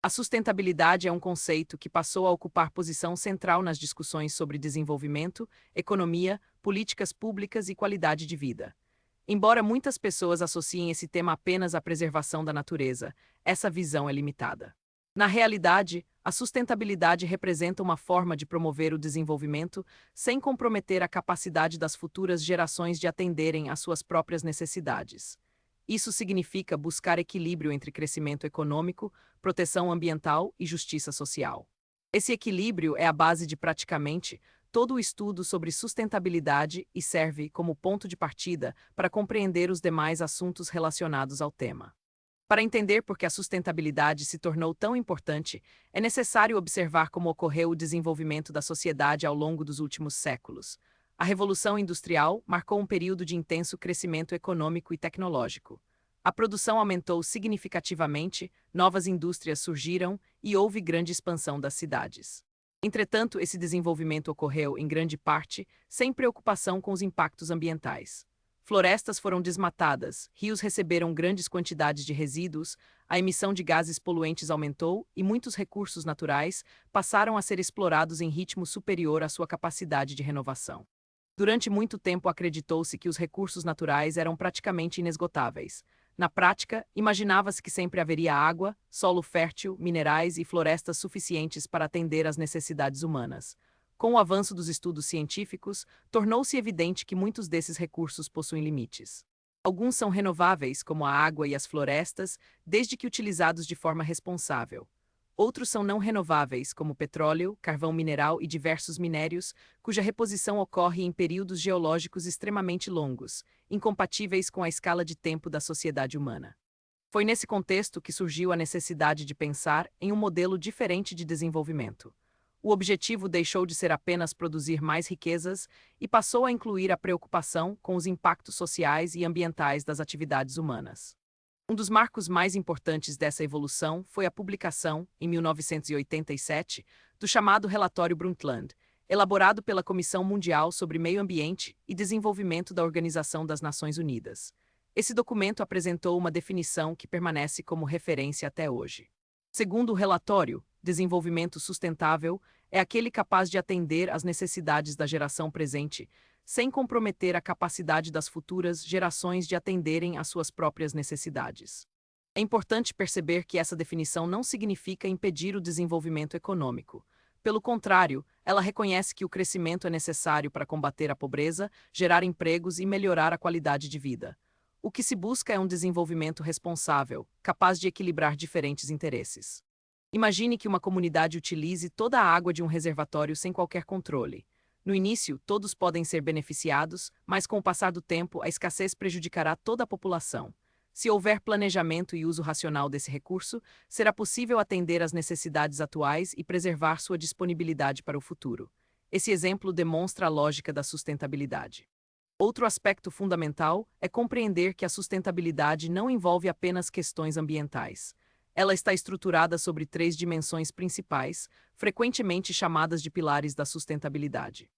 A sustentabilidade é um conceito que passou a ocupar posição central nas discussões sobre desenvolvimento, economia, políticas públicas e qualidade de vida. Embora muitas pessoas associem esse tema apenas à preservação da natureza, essa visão é limitada. Na realidade, a sustentabilidade representa uma forma de promover o desenvolvimento sem comprometer a capacidade das futuras gerações de atenderem às suas próprias necessidades. Isso significa buscar equilíbrio entre crescimento econômico, proteção ambiental e justiça social. Esse equilíbrio é a base de praticamente todo o estudo sobre sustentabilidade e serve como ponto de partida para compreender os demais assuntos relacionados ao tema. Para entender por que a sustentabilidade se tornou tão importante, é necessário observar como ocorreu o desenvolvimento da sociedade ao longo dos últimos séculos. A Revolução Industrial marcou um período de intenso crescimento econômico e tecnológico. A produção aumentou significativamente, novas indústrias surgiram e houve grande expansão das cidades. Entretanto, esse desenvolvimento ocorreu, em grande parte, sem preocupação com os impactos ambientais. Florestas foram desmatadas, rios receberam grandes quantidades de resíduos, a emissão de gases poluentes aumentou e muitos recursos naturais passaram a ser explorados em ritmo superior à sua capacidade de renovação. Durante muito tempo acreditou-se que os recursos naturais eram praticamente inesgotáveis. Na prática, imaginava-se que sempre haveria água, solo fértil, minerais e florestas suficientes para atender às necessidades humanas. Com o avanço dos estudos científicos, tornou-se evidente que muitos desses recursos possuem limites. Alguns são renováveis, como a água e as florestas, desde que utilizados de forma responsável. Outros são não renováveis, como petróleo, carvão mineral e diversos minérios, cuja reposição ocorre em períodos geológicos extremamente longos, incompatíveis com a escala de tempo da sociedade humana. Foi nesse contexto que surgiu a necessidade de pensar em um modelo diferente de desenvolvimento. O objetivo deixou de ser apenas produzir mais riquezas e passou a incluir a preocupação com os impactos sociais e ambientais das atividades humanas. Um dos marcos mais importantes dessa evolução foi a publicação, em 1987, do chamado Relatório Brundtland, elaborado pela Comissão Mundial sobre Meio Ambiente e Desenvolvimento da Organização das Nações Unidas. Esse documento apresentou uma definição que permanece como referência até hoje. Segundo o relatório, desenvolvimento sustentável é aquele capaz de atender às necessidades da geração presente, sem comprometer a capacidade das futuras gerações de atenderem às suas próprias necessidades. É importante perceber que essa definição não significa impedir o desenvolvimento econômico. Pelo contrário, ela reconhece que o crescimento é necessário para combater a pobreza, gerar empregos e melhorar a qualidade de vida. O que se busca é um desenvolvimento responsável, capaz de equilibrar diferentes interesses. Imagine que uma comunidade utilize toda a água de um reservatório sem qualquer controle. No início, todos podem ser beneficiados, mas com o passar do tempo, a escassez prejudicará toda a população. Se houver planejamento e uso racional desse recurso, será possível atender às necessidades atuais e preservar sua disponibilidade para o futuro. Esse exemplo demonstra a lógica da sustentabilidade. Outro aspecto fundamental é compreender que a sustentabilidade não envolve apenas questões ambientais. Ela está estruturada sobre 3 dimensões principais, frequentemente chamadas de pilares da sustentabilidade.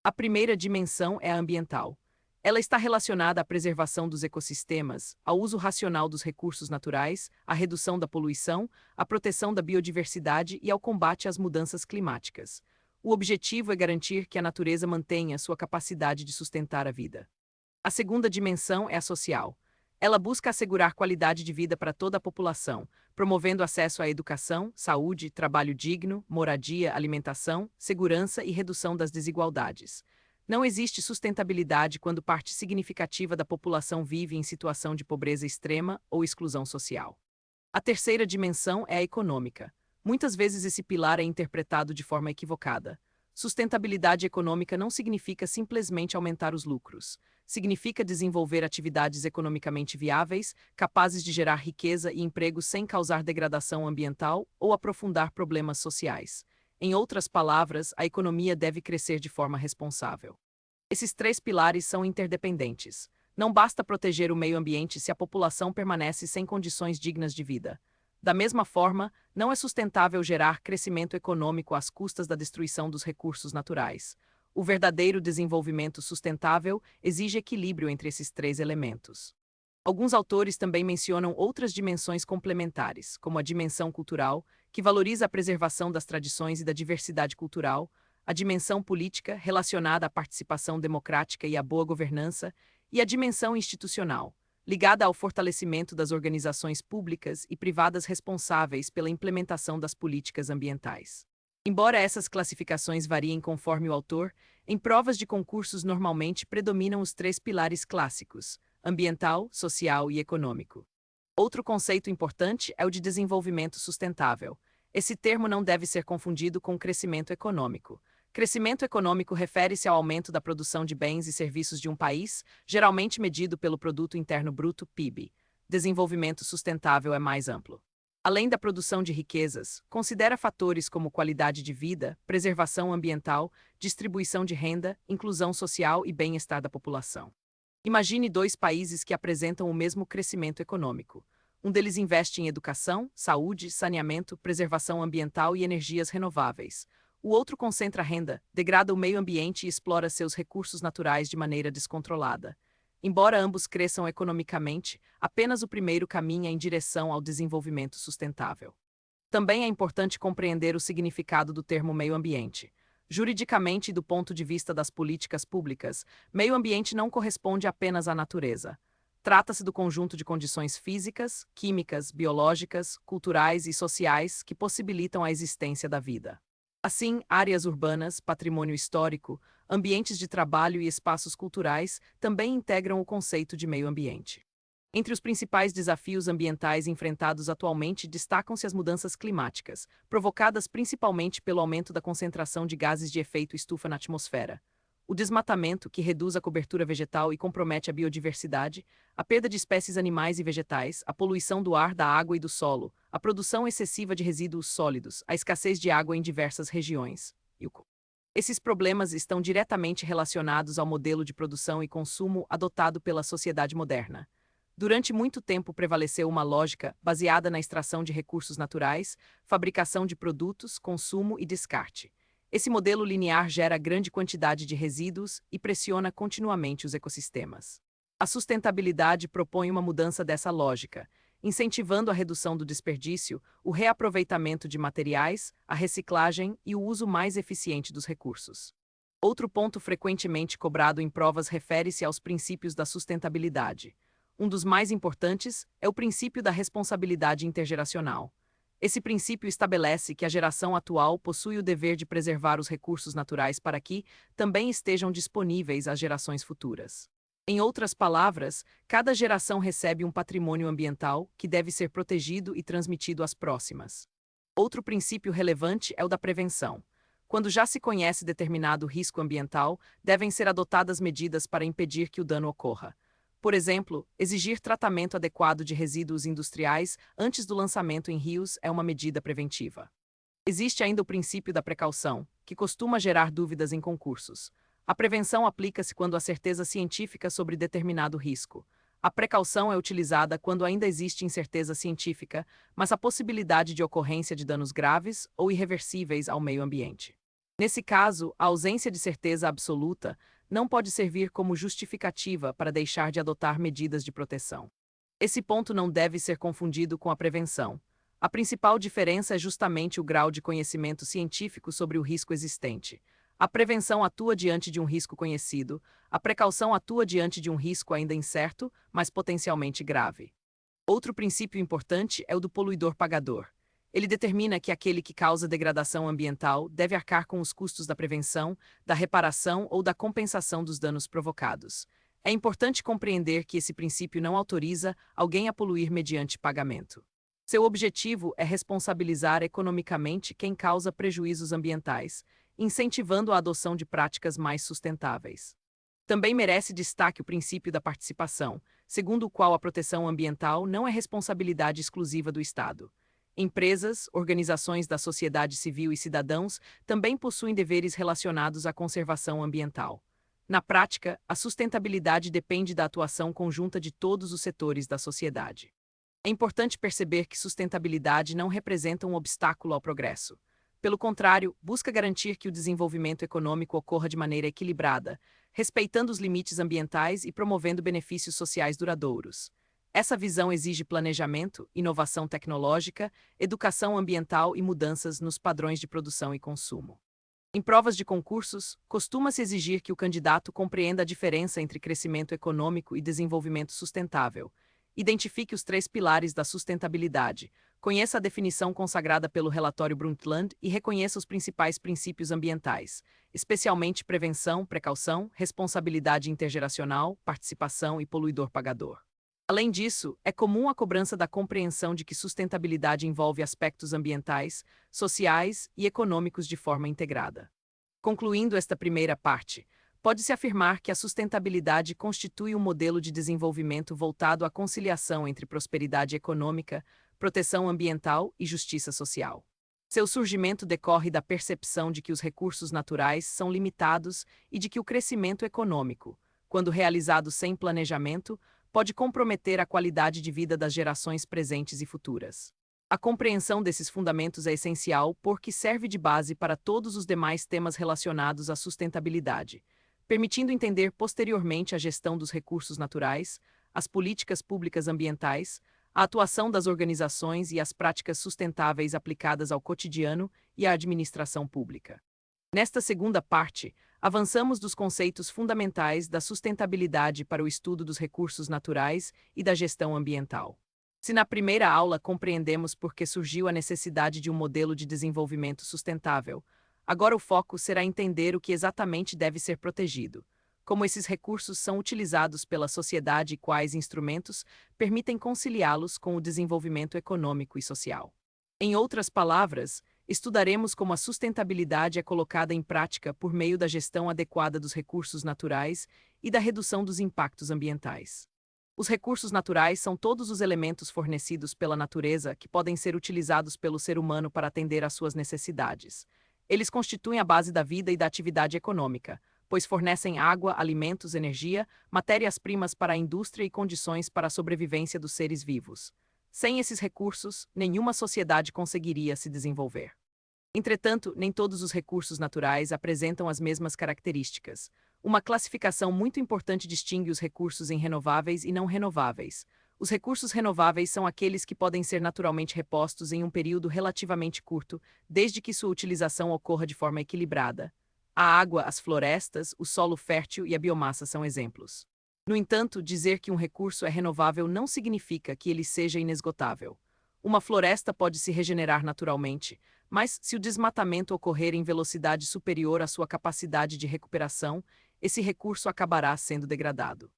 A primeira dimensão é a ambiental. Ela está relacionada à preservação dos ecossistemas, ao uso racional dos recursos naturais, à redução da poluição, à proteção da biodiversidade e ao combate às mudanças climáticas. O objetivo é garantir que a natureza mantenha sua capacidade de sustentar a vida. A segunda dimensão é a social. Ela busca assegurar qualidade de vida para toda a população, promovendo acesso à educação, saúde, trabalho digno, moradia, alimentação, segurança e redução das desigualdades. Não existe sustentabilidade quando parte significativa da população vive em situação de pobreza extrema ou exclusão social. A terceira dimensão é a econômica. Muitas vezes esse pilar é interpretado de forma equivocada. Sustentabilidade econômica não significa simplesmente aumentar os lucros. Significa desenvolver atividades economicamente viáveis, capazes de gerar riqueza e emprego sem causar degradação ambiental ou aprofundar problemas sociais. Em outras palavras, a economia deve crescer de forma responsável. Esses 3 pilares são interdependentes. Não basta proteger o meio ambiente se a população permanece sem condições dignas de vida. Da mesma forma, não é sustentável gerar crescimento econômico às custas da destruição dos recursos naturais. O verdadeiro desenvolvimento sustentável exige equilíbrio entre esses 3 elementos. Alguns autores também mencionam outras dimensões complementares, como a dimensão cultural, que valoriza a preservação das tradições e da diversidade cultural, a dimensão política, relacionada à participação democrática e à boa governança, e a dimensão institucional, ligada ao fortalecimento das organizações públicas e privadas responsáveis pela implementação das políticas ambientais. Embora essas classificações variem conforme o autor, em provas de concursos normalmente predominam os três pilares clássicos: ambiental, social e econômico. Outro conceito importante é o de desenvolvimento sustentável. Esse termo não deve ser confundido com crescimento econômico. Crescimento econômico refere-se ao aumento da produção de bens e serviços de um país, geralmente medido pelo Produto Interno Bruto, PIB. Desenvolvimento sustentável é mais amplo. Além da produção de riquezas, considera fatores como qualidade de vida, preservação ambiental, distribuição de renda, inclusão social e bem-estar da população. Imagine dois países que apresentam o mesmo crescimento econômico. Um deles investe em educação, saúde, saneamento, preservação ambiental e energias renováveis. O outro concentra renda, degrada o meio ambiente e explora seus recursos naturais de maneira descontrolada. Embora ambos cresçam economicamente, apenas o primeiro caminha em direção ao desenvolvimento sustentável. Também é importante compreender o significado do termo meio ambiente. Juridicamente e do ponto de vista das políticas públicas, meio ambiente não corresponde apenas à natureza. Trata-se do conjunto de condições físicas, químicas, biológicas, culturais e sociais que possibilitam a existência da vida. Assim, áreas urbanas, patrimônio histórico, ambientes de trabalho e espaços culturais também integram o conceito de meio ambiente. Entre os principais desafios ambientais enfrentados atualmente destacam-se as mudanças climáticas, provocadas principalmente pelo aumento da concentração de gases de efeito estufa na atmosfera, o desmatamento, que reduz a cobertura vegetal e compromete a biodiversidade, a perda de espécies animais e vegetais, a poluição do ar, da água e do solo, a produção excessiva de resíduos sólidos, a escassez de água em diversas regiões. Esses problemas estão diretamente relacionados ao modelo de produção e consumo adotado pela sociedade moderna. Durante muito tempo prevaleceu uma lógica baseada na extração de recursos naturais, fabricação de produtos, consumo e descarte. Esse modelo linear gera grande quantidade de resíduos e pressiona continuamente os ecossistemas. A sustentabilidade propõe uma mudança dessa lógica, incentivando a redução do desperdício, o reaproveitamento de materiais, a reciclagem e o uso mais eficiente dos recursos. Outro ponto frequentemente cobrado em provas refere-se aos princípios da sustentabilidade. Um dos mais importantes é o princípio da responsabilidade intergeracional. Esse princípio estabelece que a geração atual possui o dever de preservar os recursos naturais para que também estejam disponíveis às gerações futuras. Em outras palavras, cada geração recebe um patrimônio ambiental que deve ser protegido e transmitido às próximas. Outro princípio relevante é o da prevenção. Quando já se conhece determinado risco ambiental, devem ser adotadas medidas para impedir que o dano ocorra. Por exemplo, exigir tratamento adequado de resíduos industriais antes do lançamento em rios é uma medida preventiva. Existe ainda o princípio da precaução, que costuma gerar dúvidas em concursos. A prevenção aplica-se quando há certeza científica sobre determinado risco. A precaução é utilizada quando ainda existe incerteza científica, mas a possibilidade de ocorrência de danos graves ou irreversíveis ao meio ambiente. Nesse caso, a ausência de certeza absoluta não pode servir como justificativa para deixar de adotar medidas de proteção. Esse ponto não deve ser confundido com a prevenção. A principal diferença é justamente o grau de conhecimento científico sobre o risco existente. A prevenção atua diante de um risco conhecido, a precaução atua diante de um risco ainda incerto, mas potencialmente grave. Outro princípio importante é o do poluidor-pagador. Ele determina que aquele que causa degradação ambiental deve arcar com os custos da prevenção, da reparação ou da compensação dos danos provocados. É importante compreender que esse princípio não autoriza alguém a poluir mediante pagamento. Seu objetivo é responsabilizar economicamente quem causa prejuízos ambientais, incentivando a adoção de práticas mais sustentáveis. Também merece destaque o princípio da participação, segundo o qual a proteção ambiental não é responsabilidade exclusiva do Estado. Empresas, organizações da sociedade civil e cidadãos também possuem deveres relacionados à conservação ambiental. Na prática, a sustentabilidade depende da atuação conjunta de todos os setores da sociedade. É importante perceber que sustentabilidade não representa um obstáculo ao progresso. Pelo contrário, busca garantir que o desenvolvimento econômico ocorra de maneira equilibrada, respeitando os limites ambientais e promovendo benefícios sociais duradouros. Essa visão exige planejamento, inovação tecnológica, educação ambiental e mudanças nos padrões de produção e consumo. Em provas de concursos, costuma-se exigir que o candidato compreenda a diferença entre crescimento econômico e desenvolvimento sustentável, identifique os 3 pilares da sustentabilidade, conheça a definição consagrada pelo relatório Brundtland e reconheça os principais princípios ambientais, especialmente prevenção, precaução, responsabilidade intergeracional, participação e poluidor-pagador. Além disso, é comum a cobrança da compreensão de que sustentabilidade envolve aspectos ambientais, sociais e econômicos de forma integrada. Concluindo esta primeira parte, pode-se afirmar que a sustentabilidade constitui um modelo de desenvolvimento voltado à conciliação entre prosperidade econômica, proteção ambiental e justiça social. Seu surgimento decorre da percepção de que os recursos naturais são limitados e de que o crescimento econômico, quando realizado sem planejamento, pode comprometer a qualidade de vida das gerações presentes e futuras. A compreensão desses fundamentos é essencial porque serve de base para todos os demais temas relacionados à sustentabilidade, permitindo entender posteriormente a gestão dos recursos naturais, as políticas públicas ambientais, a atuação das organizações e as práticas sustentáveis aplicadas ao cotidiano e à administração pública. Nesta segunda parte, avançamos dos conceitos fundamentais da sustentabilidade para o estudo dos recursos naturais e da gestão ambiental. Se na primeira aula compreendemos por que surgiu a necessidade de um modelo de desenvolvimento sustentável, agora o foco será entender o que exatamente deve ser protegido, como esses recursos são utilizados pela sociedade e quais instrumentos permitem conciliá-los com o desenvolvimento econômico e social. Em outras palavras, estudaremos como a sustentabilidade é colocada em prática por meio da gestão adequada dos recursos naturais e da redução dos impactos ambientais. Os recursos naturais são todos os elementos fornecidos pela natureza que podem ser utilizados pelo ser humano para atender às suas necessidades. Eles constituem a base da vida e da atividade econômica, pois fornecem água, alimentos, energia, matérias-primas para a indústria e condições para a sobrevivência dos seres vivos. Sem esses recursos, nenhuma sociedade conseguiria se desenvolver. Entretanto, nem todos os recursos naturais apresentam as mesmas características. Uma classificação muito importante distingue os recursos em renováveis e não renováveis. Os recursos renováveis são aqueles que podem ser naturalmente repostos em um período relativamente curto, desde que sua utilização ocorra de forma equilibrada. A água, as florestas, o solo fértil e a biomassa são exemplos. No entanto, dizer que um recurso é renovável não significa que ele seja inesgotável. Uma floresta pode se regenerar naturalmente, mas se o desmatamento ocorrer em velocidade superior à sua capacidade de recuperação, esse recurso acabará sendo degradado.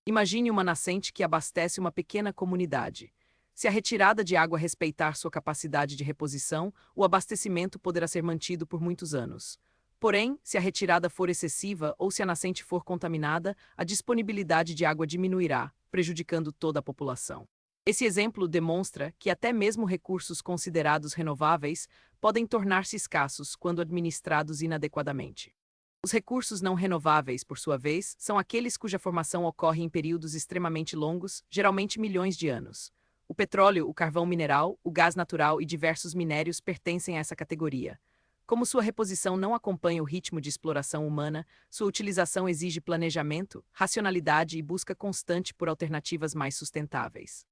Imagine uma nascente que abastece uma pequena comunidade. Se a retirada de água respeitar sua capacidade de reposição, o abastecimento poderá ser mantido por muitos anos. Porém, se a retirada for excessiva ou se a nascente for contaminada, a disponibilidade de água diminuirá, prejudicando toda a população. Esse exemplo demonstra que até mesmo recursos considerados renováveis podem tornar-se escassos quando administrados inadequadamente. Os recursos não renováveis, por sua vez, são aqueles cuja formação ocorre em períodos extremamente longos, geralmente milhões de anos. O petróleo, o carvão mineral, o gás natural e diversos minérios pertencem a essa categoria. Como sua reposição não acompanha o ritmo de exploração humana, sua utilização exige planejamento, racionalidade e busca constante por alternativas mais sustentáveis.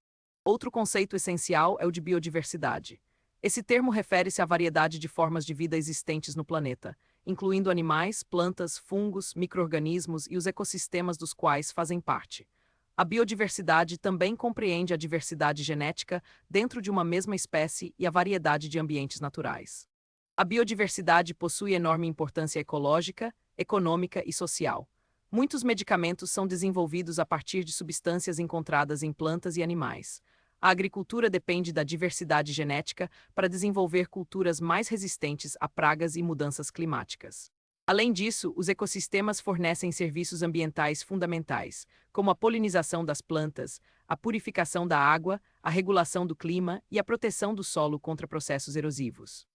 Outro conceito essencial é o de biodiversidade. Esse termo refere-se à variedade de formas de vida existentes no planeta, incluindo animais, plantas, fungos, micro-organismos e os ecossistemas dos quais fazem parte. A biodiversidade também compreende a diversidade genética dentro de uma mesma espécie e a variedade de ambientes naturais. A biodiversidade possui enorme importância ecológica, econômica e social. Muitos medicamentos são desenvolvidos a partir de substâncias encontradas em plantas e animais. A agricultura depende da diversidade genética para desenvolver culturas mais resistentes a pragas e mudanças climáticas. Além disso, os ecossistemas fornecem serviços ambientais fundamentais, como a polinização das plantas, a purificação da água, a regulação do clima e a proteção do solo contra processos erosivos.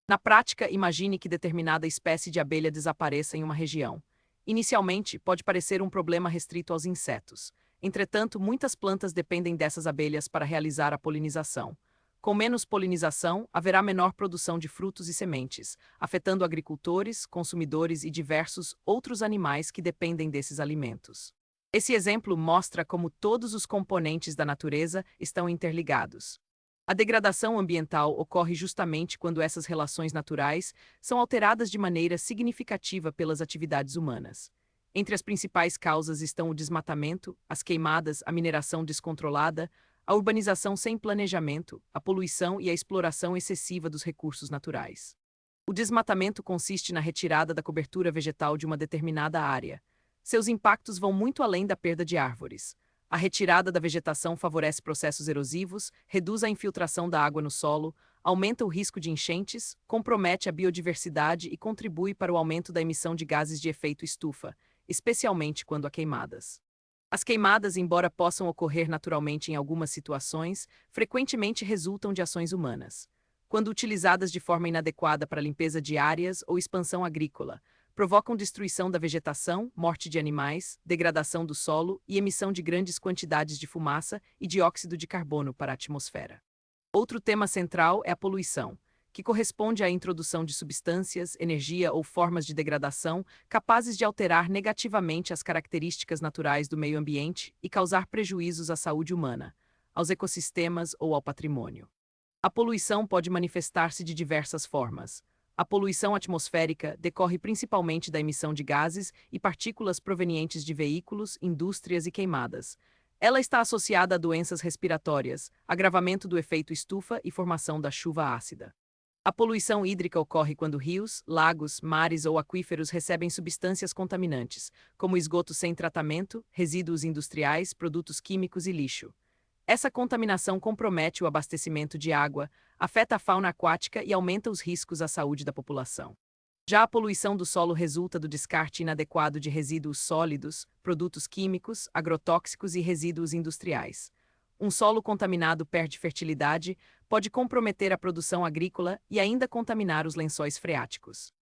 Na prática, imagine que determinada espécie de abelha desapareça em uma região. Inicialmente, pode parecer um problema restrito aos insetos. Entretanto, muitas plantas dependem dessas abelhas para realizar a polinização. Com menos polinização, haverá menor produção de frutos e sementes, afetando agricultores, consumidores e diversos outros animais que dependem desses alimentos. Esse exemplo mostra como todos os componentes da natureza estão interligados. A degradação ambiental ocorre justamente quando essas relações naturais são alteradas de maneira significativa pelas atividades humanas. Entre as principais causas estão o desmatamento, as queimadas, a mineração descontrolada, a urbanização sem planejamento, a poluição e a exploração excessiva dos recursos naturais. O desmatamento consiste na retirada da cobertura vegetal de uma determinada área. Seus impactos vão muito além da perda de árvores. A retirada da vegetação favorece processos erosivos, reduz a infiltração da água no solo, aumenta o risco de enchentes, compromete a biodiversidade e contribui para o aumento da emissão de gases de efeito estufa, especialmente quando há queimadas. As queimadas, embora possam ocorrer naturalmente em algumas situações, frequentemente resultam de ações humanas. Quando utilizadas de forma inadequada para limpeza de áreas ou expansão agrícola, provocam destruição da vegetação, morte de animais, degradação do solo e emissão de grandes quantidades de fumaça e dióxido de carbono para a atmosfera. Outro tema central é a poluição, que corresponde à introdução de substâncias, energia ou formas de degradação capazes de alterar negativamente as características naturais do meio ambiente e causar prejuízos à saúde humana, aos ecossistemas ou ao patrimônio. A poluição pode manifestar-se de diversas formas. A poluição atmosférica decorre principalmente da emissão de gases e partículas provenientes de veículos, indústrias e queimadas. Ela está associada a doenças respiratórias, agravamento do efeito estufa e formação da chuva ácida. A poluição hídrica ocorre quando rios, lagos, mares ou aquíferos recebem substâncias contaminantes, como esgoto sem tratamento, resíduos industriais, produtos químicos e lixo. Essa contaminação compromete o abastecimento de água, afeta a fauna aquática e aumenta os riscos à saúde da população. Já a poluição do solo resulta do descarte inadequado de resíduos sólidos, produtos químicos, agrotóxicos e resíduos industriais. Um solo contaminado perde fertilidade, pode comprometer a produção agrícola e ainda contaminar os lençóis freáticos.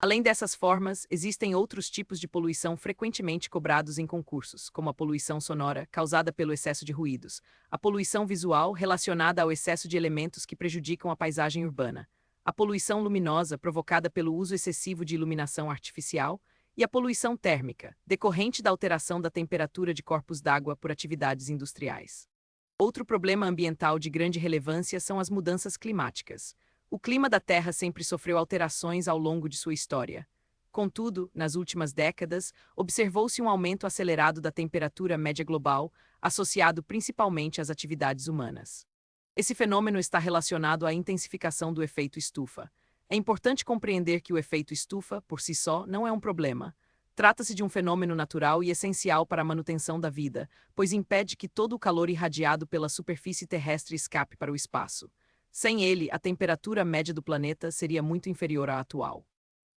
Além dessas formas, existem outros tipos de poluição frequentemente cobrados em concursos, como a poluição sonora, causada pelo excesso de ruídos, a poluição visual, relacionada ao excesso de elementos que prejudicam a paisagem urbana, a poluição luminosa, provocada pelo uso excessivo de iluminação artificial, e a poluição térmica, decorrente da alteração da temperatura de corpos d'água por atividades industriais. Outro problema ambiental de grande relevância são as mudanças climáticas. O clima da Terra sempre sofreu alterações ao longo de sua história. Contudo, nas últimas décadas, observou-se um aumento acelerado da temperatura média global, associado principalmente às atividades humanas. Esse fenômeno está relacionado à intensificação do efeito estufa. É importante compreender que o efeito estufa, por si só, não é um problema. Trata-se de um fenômeno natural e essencial para a manutenção da vida, pois impede que todo o calor irradiado pela superfície terrestre escape para o espaço. Sem ele, a temperatura média do planeta seria muito inferior à atual.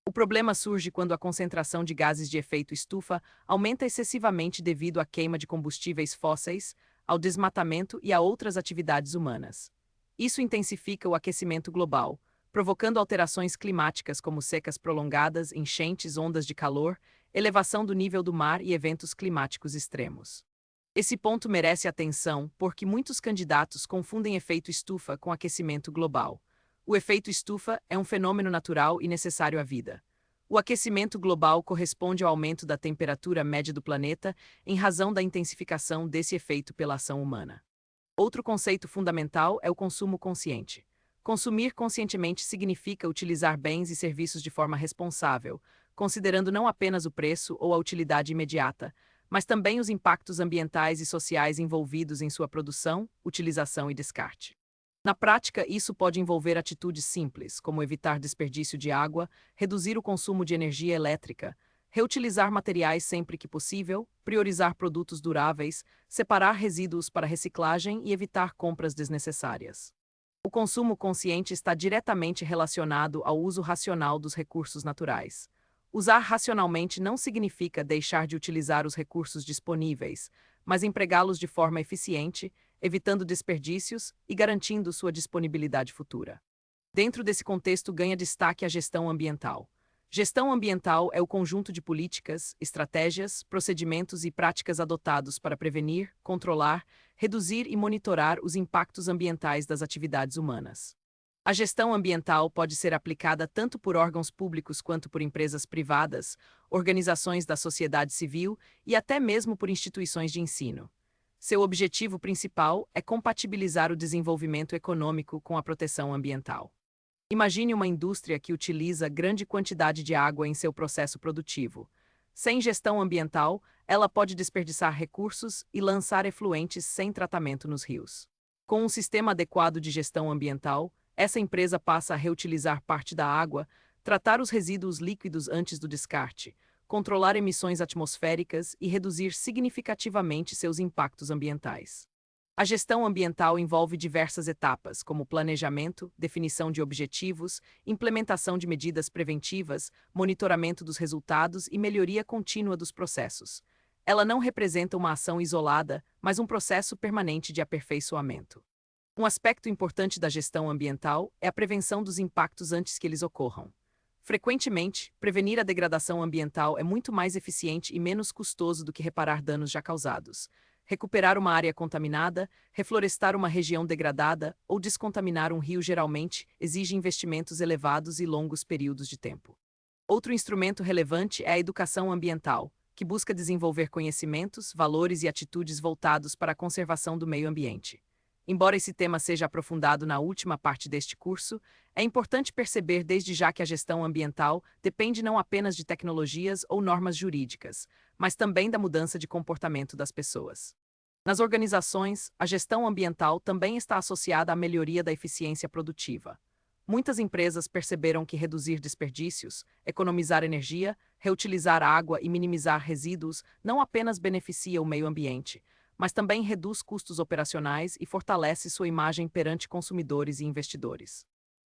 O problema surge quando a concentração de gases de efeito estufa aumenta excessivamente devido à queima de combustíveis fósseis, ao desmatamento e a outras atividades humanas. Isso intensifica o aquecimento global, provocando alterações climáticas como secas prolongadas, enchentes, ondas de calor, elevação do nível do mar e eventos climáticos extremos. Esse ponto merece atenção porque muitos candidatos confundem efeito estufa com aquecimento global. O efeito estufa é um fenômeno natural e necessário à vida. O aquecimento global corresponde ao aumento da temperatura média do planeta em razão da intensificação desse efeito pela ação humana. Outro conceito fundamental é o consumo consciente. Consumir conscientemente significa utilizar bens e serviços de forma responsável, considerando não apenas o preço ou a utilidade imediata, mas também os impactos ambientais e sociais envolvidos em sua produção, utilização e descarte. Na prática, isso pode envolver atitudes simples, como evitar desperdício de água, reduzir o consumo de energia elétrica, reutilizar materiais sempre que possível, priorizar produtos duráveis, separar resíduos para reciclagem e evitar compras desnecessárias. O consumo consciente está diretamente relacionado ao uso racional dos recursos naturais. Usar racionalmente não significa deixar de utilizar os recursos disponíveis, mas empregá-los de forma eficiente, evitando desperdícios e garantindo sua disponibilidade futura. Dentro desse contexto ganha destaque a gestão ambiental. Gestão ambiental é o conjunto de políticas, estratégias, procedimentos e práticas adotados para prevenir, controlar, reduzir e monitorar os impactos ambientais das atividades humanas. A gestão ambiental pode ser aplicada tanto por órgãos públicos quanto por empresas privadas, organizações da sociedade civil e até mesmo por instituições de ensino. Seu objetivo principal é compatibilizar o desenvolvimento econômico com a proteção ambiental. Imagine uma indústria que utiliza grande quantidade de água em seu processo produtivo. Sem gestão ambiental, ela pode desperdiçar recursos e lançar efluentes sem tratamento nos rios. Com um sistema adequado de gestão ambiental, essa empresa passa a reutilizar parte da água, tratar os resíduos líquidos antes do descarte, controlar emissões atmosféricas e reduzir significativamente seus impactos ambientais. A gestão ambiental envolve diversas etapas, como planejamento, definição de objetivos, implementação de medidas preventivas, monitoramento dos resultados e melhoria contínua dos processos. Ela não representa uma ação isolada, mas um processo permanente de aperfeiçoamento. Um aspecto importante da gestão ambiental é a prevenção dos impactos antes que eles ocorram. Frequentemente, prevenir a degradação ambiental é muito mais eficiente e menos custoso do que reparar danos já causados. Recuperar uma área contaminada, reflorestar uma região degradada ou descontaminar um rio geralmente exige investimentos elevados e longos períodos de tempo. Outro instrumento relevante é a educação ambiental, que busca desenvolver conhecimentos, valores e atitudes voltados para a conservação do meio ambiente. Embora esse tema seja aprofundado na última parte deste curso, é importante perceber desde já que a gestão ambiental depende não apenas de tecnologias ou normas jurídicas, mas também da mudança de comportamento das pessoas. Nas organizações, a gestão ambiental também está associada à melhoria da eficiência produtiva. Muitas empresas perceberam que reduzir desperdícios, economizar energia, reutilizar água e minimizar resíduos não apenas beneficia o meio ambiente, mas também reduz custos operacionais e fortalece sua imagem perante consumidores e investidores.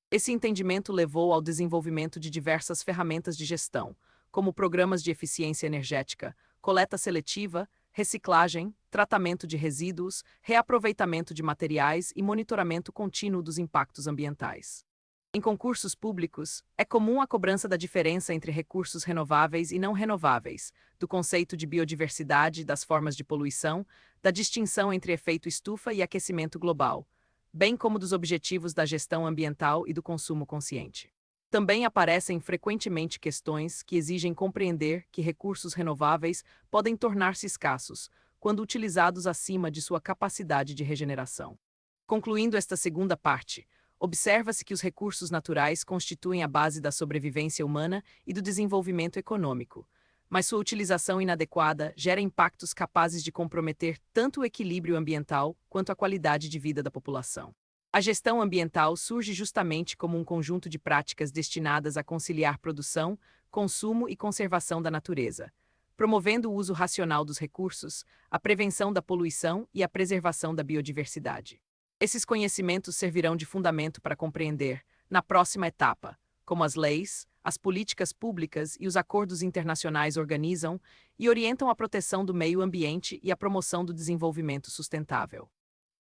Esse entendimento levou ao desenvolvimento de diversas ferramentas de gestão, como programas de eficiência energética, coleta seletiva, reciclagem, tratamento de resíduos, reaproveitamento de materiais e monitoramento contínuo dos impactos ambientais. Em concursos públicos, é comum a cobrança da diferença entre recursos renováveis e não renováveis, do conceito de biodiversidade, das formas de poluição, da distinção entre efeito estufa e aquecimento global, bem como dos objetivos da gestão ambiental e do consumo consciente. Também aparecem frequentemente questões que exigem compreender que recursos renováveis podem tornar-se escassos quando utilizados acima de sua capacidade de regeneração. Concluindo esta segunda parte, observa-se que os recursos naturais constituem a base da sobrevivência humana e do desenvolvimento econômico, mas sua utilização inadequada gera impactos capazes de comprometer tanto o equilíbrio ambiental quanto a qualidade de vida da população. A gestão ambiental surge justamente como um conjunto de práticas destinadas a conciliar produção, consumo e conservação da natureza, promovendo o uso racional dos recursos, a prevenção da poluição e a preservação da biodiversidade. Esses conhecimentos servirão de fundamento para compreender, na próxima etapa, como as leis, as políticas públicas e os acordos internacionais organizam e orientam a proteção do meio ambiente e a promoção do desenvolvimento sustentável.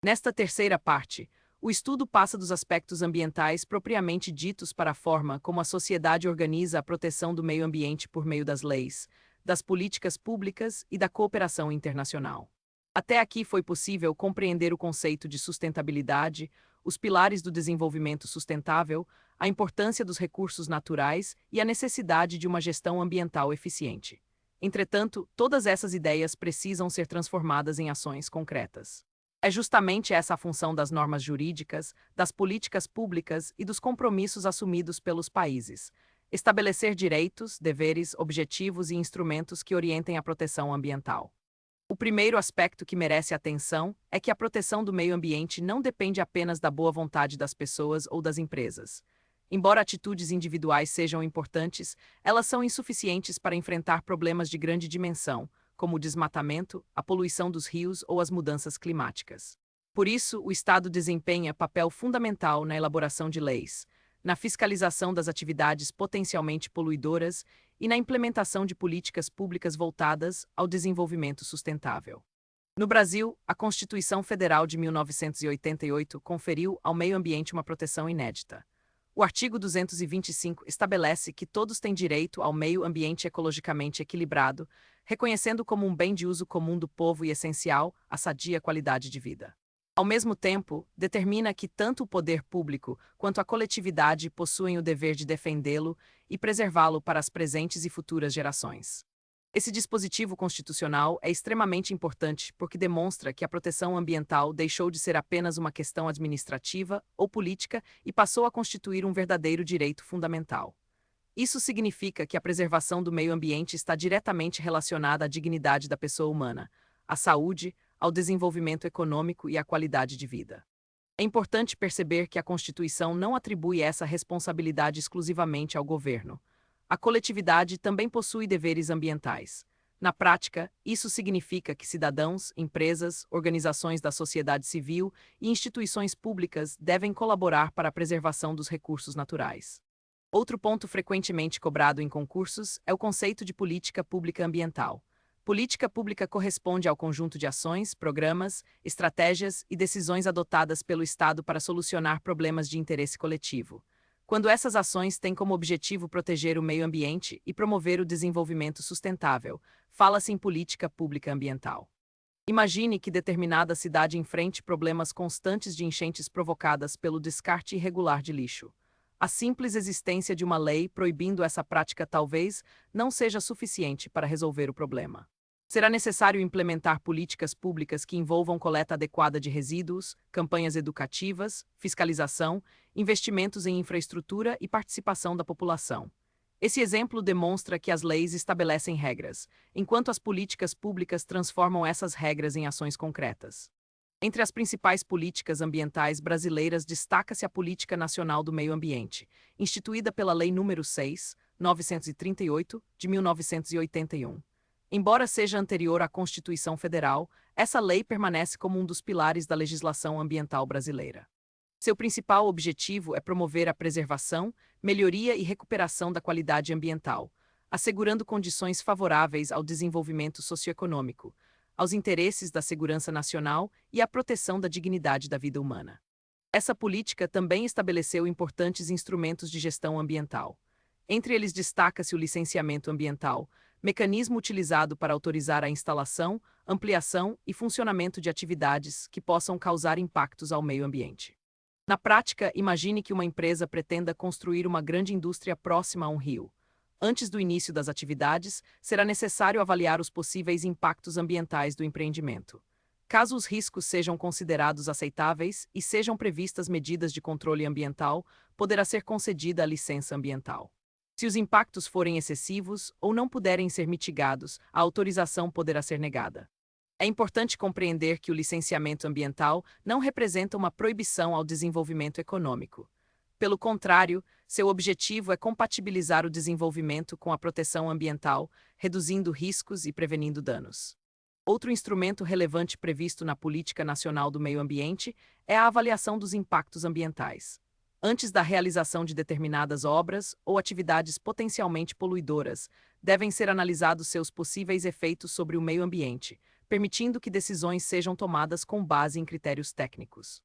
Nesta terceira parte, o estudo passa dos aspectos ambientais propriamente ditos para a forma como a sociedade organiza a proteção do meio ambiente por meio das leis, das políticas públicas e da cooperação internacional. Até aqui foi possível compreender o conceito de sustentabilidade, os pilares do desenvolvimento sustentável, a importância dos recursos naturais e a necessidade de uma gestão ambiental eficiente. Entretanto, todas essas ideias precisam ser transformadas em ações concretas. É justamente essa a função das normas jurídicas, das políticas públicas e dos compromissos assumidos pelos países: estabelecer direitos, deveres, objetivos e instrumentos que orientem a proteção ambiental. O primeiro aspecto que merece atenção é que a proteção do meio ambiente não depende apenas da boa vontade das pessoas ou das empresas. Embora atitudes individuais sejam importantes, elas são insuficientes para enfrentar problemas de grande dimensão, como o desmatamento, a poluição dos rios ou as mudanças climáticas. Por isso, o Estado desempenha papel fundamental na elaboração de leis, na fiscalização das atividades potencialmente poluidoras e na implementação de políticas públicas voltadas ao desenvolvimento sustentável. No Brasil, a Constituição Federal de 1988 conferiu ao meio ambiente uma proteção inédita. O artigo 225 estabelece que todos têm direito ao meio ambiente ecologicamente equilibrado, reconhecendo como um bem de uso comum do povo e essencial a sadia qualidade de vida. Ao mesmo tempo, determina que tanto o poder público quanto a coletividade possuem o dever de defendê-lo e preservá-lo para as presentes e futuras gerações. Esse dispositivo constitucional é extremamente importante porque demonstra que a proteção ambiental deixou de ser apenas uma questão administrativa ou política e passou a constituir um verdadeiro direito fundamental. Isso significa que a preservação do meio ambiente está diretamente relacionada à dignidade da pessoa humana, à saúde, ao desenvolvimento econômico e à qualidade de vida. É importante perceber que a Constituição não atribui essa responsabilidade exclusivamente ao governo. A coletividade também possui deveres ambientais. Na prática, isso significa que cidadãos, empresas, organizações da sociedade civil e instituições públicas devem colaborar para a preservação dos recursos naturais. Outro ponto frequentemente cobrado em concursos é o conceito de política pública ambiental. Política pública corresponde ao conjunto de ações, programas, estratégias e decisões adotadas pelo Estado para solucionar problemas de interesse coletivo. Quando essas ações têm como objetivo proteger o meio ambiente e promover o desenvolvimento sustentável, fala-se em política pública ambiental. Imagine que determinada cidade enfrente problemas constantes de enchentes provocadas pelo descarte irregular de lixo. A simples existência de uma lei proibindo essa prática talvez não seja suficiente para resolver o problema. Será necessário implementar políticas públicas que envolvam coleta adequada de resíduos, campanhas educativas, fiscalização, investimentos em infraestrutura e participação da população. Esse exemplo demonstra que as leis estabelecem regras, enquanto as políticas públicas transformam essas regras em ações concretas. Entre as principais políticas ambientais brasileiras destaca-se a Política Nacional do Meio Ambiente, instituída pela Lei nº 6.938, de 1981. Embora seja anterior à Constituição Federal, essa lei permanece como um dos pilares da legislação ambiental brasileira. Seu principal objetivo é promover a preservação, melhoria e recuperação da qualidade ambiental, assegurando condições favoráveis ao desenvolvimento socioeconômico, aos interesses da segurança nacional e à proteção da dignidade da vida humana. Essa política também estabeleceu importantes instrumentos de gestão ambiental. Entre eles destaca-se o licenciamento ambiental, mecanismo utilizado para autorizar a instalação, ampliação e funcionamento de atividades que possam causar impactos ao meio ambiente. Na prática, imagine que uma empresa pretenda construir uma grande indústria próxima a um rio. Antes do início das atividades, será necessário avaliar os possíveis impactos ambientais do empreendimento. Caso os riscos sejam considerados aceitáveis e sejam previstas medidas de controle ambiental, poderá ser concedida a licença ambiental. Se os impactos forem excessivos ou não puderem ser mitigados, a autorização poderá ser negada. É importante compreender que o licenciamento ambiental não representa uma proibição ao desenvolvimento econômico. Pelo contrário, seu objetivo é compatibilizar o desenvolvimento com a proteção ambiental, reduzindo riscos e prevenindo danos. Outro instrumento relevante previsto na Política Nacional do Meio Ambiente é a avaliação dos impactos ambientais. Antes da realização de determinadas obras ou atividades potencialmente poluidoras, devem ser analisados seus possíveis efeitos sobre o meio ambiente, permitindo que decisões sejam tomadas com base em critérios técnicos.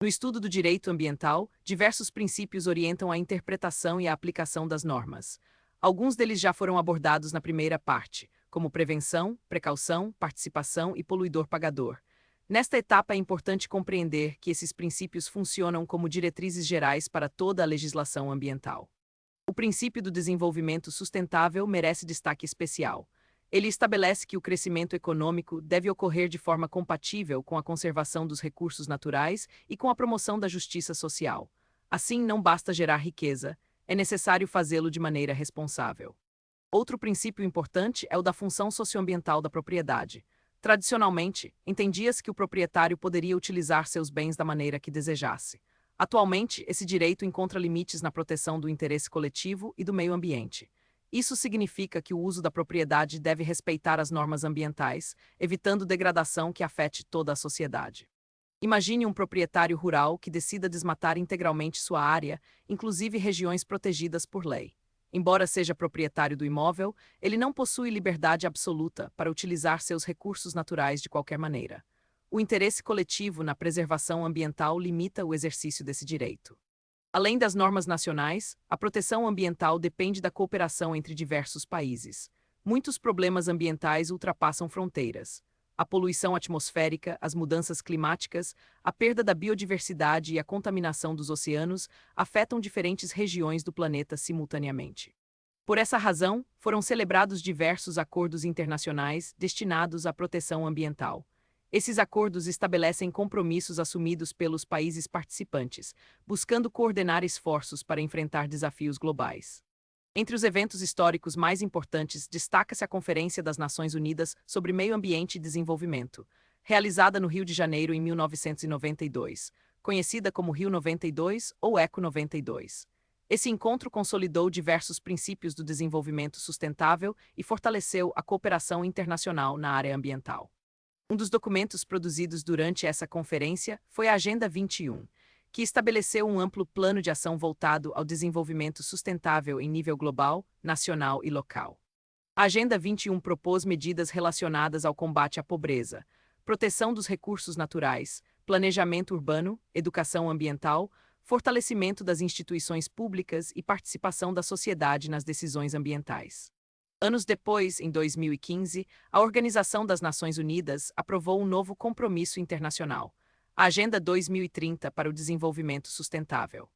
No estudo do direito ambiental, diversos princípios orientam a interpretação e a aplicação das normas. Alguns deles já foram abordados na primeira parte, como prevenção, precaução, participação e poluidor-pagador. Nesta etapa é importante compreender que esses princípios funcionam como diretrizes gerais para toda a legislação ambiental. O princípio do desenvolvimento sustentável merece destaque especial. Ele estabelece que o crescimento econômico deve ocorrer de forma compatível com a conservação dos recursos naturais e com a promoção da justiça social. Assim, não basta gerar riqueza, é necessário fazê-lo de maneira responsável. Outro princípio importante é o da função socioambiental da propriedade. Tradicionalmente, entendia-se que o proprietário poderia utilizar seus bens da maneira que desejasse. Atualmente, esse direito encontra limites na proteção do interesse coletivo e do meio ambiente. Isso significa que o uso da propriedade deve respeitar as normas ambientais, evitando degradação que afete toda a sociedade. Imagine um proprietário rural que decida desmatar integralmente sua área, inclusive regiões protegidas por lei. Embora seja proprietário do imóvel, ele não possui liberdade absoluta para utilizar seus recursos naturais de qualquer maneira. O interesse coletivo na preservação ambiental limita o exercício desse direito. Além das normas nacionais, a proteção ambiental depende da cooperação entre diversos países. Muitos problemas ambientais ultrapassam fronteiras. A poluição atmosférica, as mudanças climáticas, a perda da biodiversidade e a contaminação dos oceanos afetam diferentes regiões do planeta simultaneamente. Por essa razão, foram celebrados diversos acordos internacionais destinados à proteção ambiental. Esses acordos estabelecem compromissos assumidos pelos países participantes, buscando coordenar esforços para enfrentar desafios globais. Entre os eventos históricos mais importantes, destaca-se a Conferência das Nações Unidas sobre Meio Ambiente e Desenvolvimento, realizada no Rio de Janeiro em 1992, conhecida como Rio 92 ou Eco 92. Esse encontro consolidou diversos princípios do desenvolvimento sustentável e fortaleceu a cooperação internacional na área ambiental. Um dos documentos produzidos durante essa conferência foi a Agenda 21, que estabeleceu um amplo plano de ação voltado ao desenvolvimento sustentável em nível global, nacional e local. A Agenda 21 propôs medidas relacionadas ao combate à pobreza, proteção dos recursos naturais, planejamento urbano, educação ambiental, fortalecimento das instituições públicas e participação da sociedade nas decisões ambientais. Anos depois, em 2015, a Organização das Nações Unidas aprovou um novo compromisso internacional, a Agenda 2030 para o Desenvolvimento Sustentável.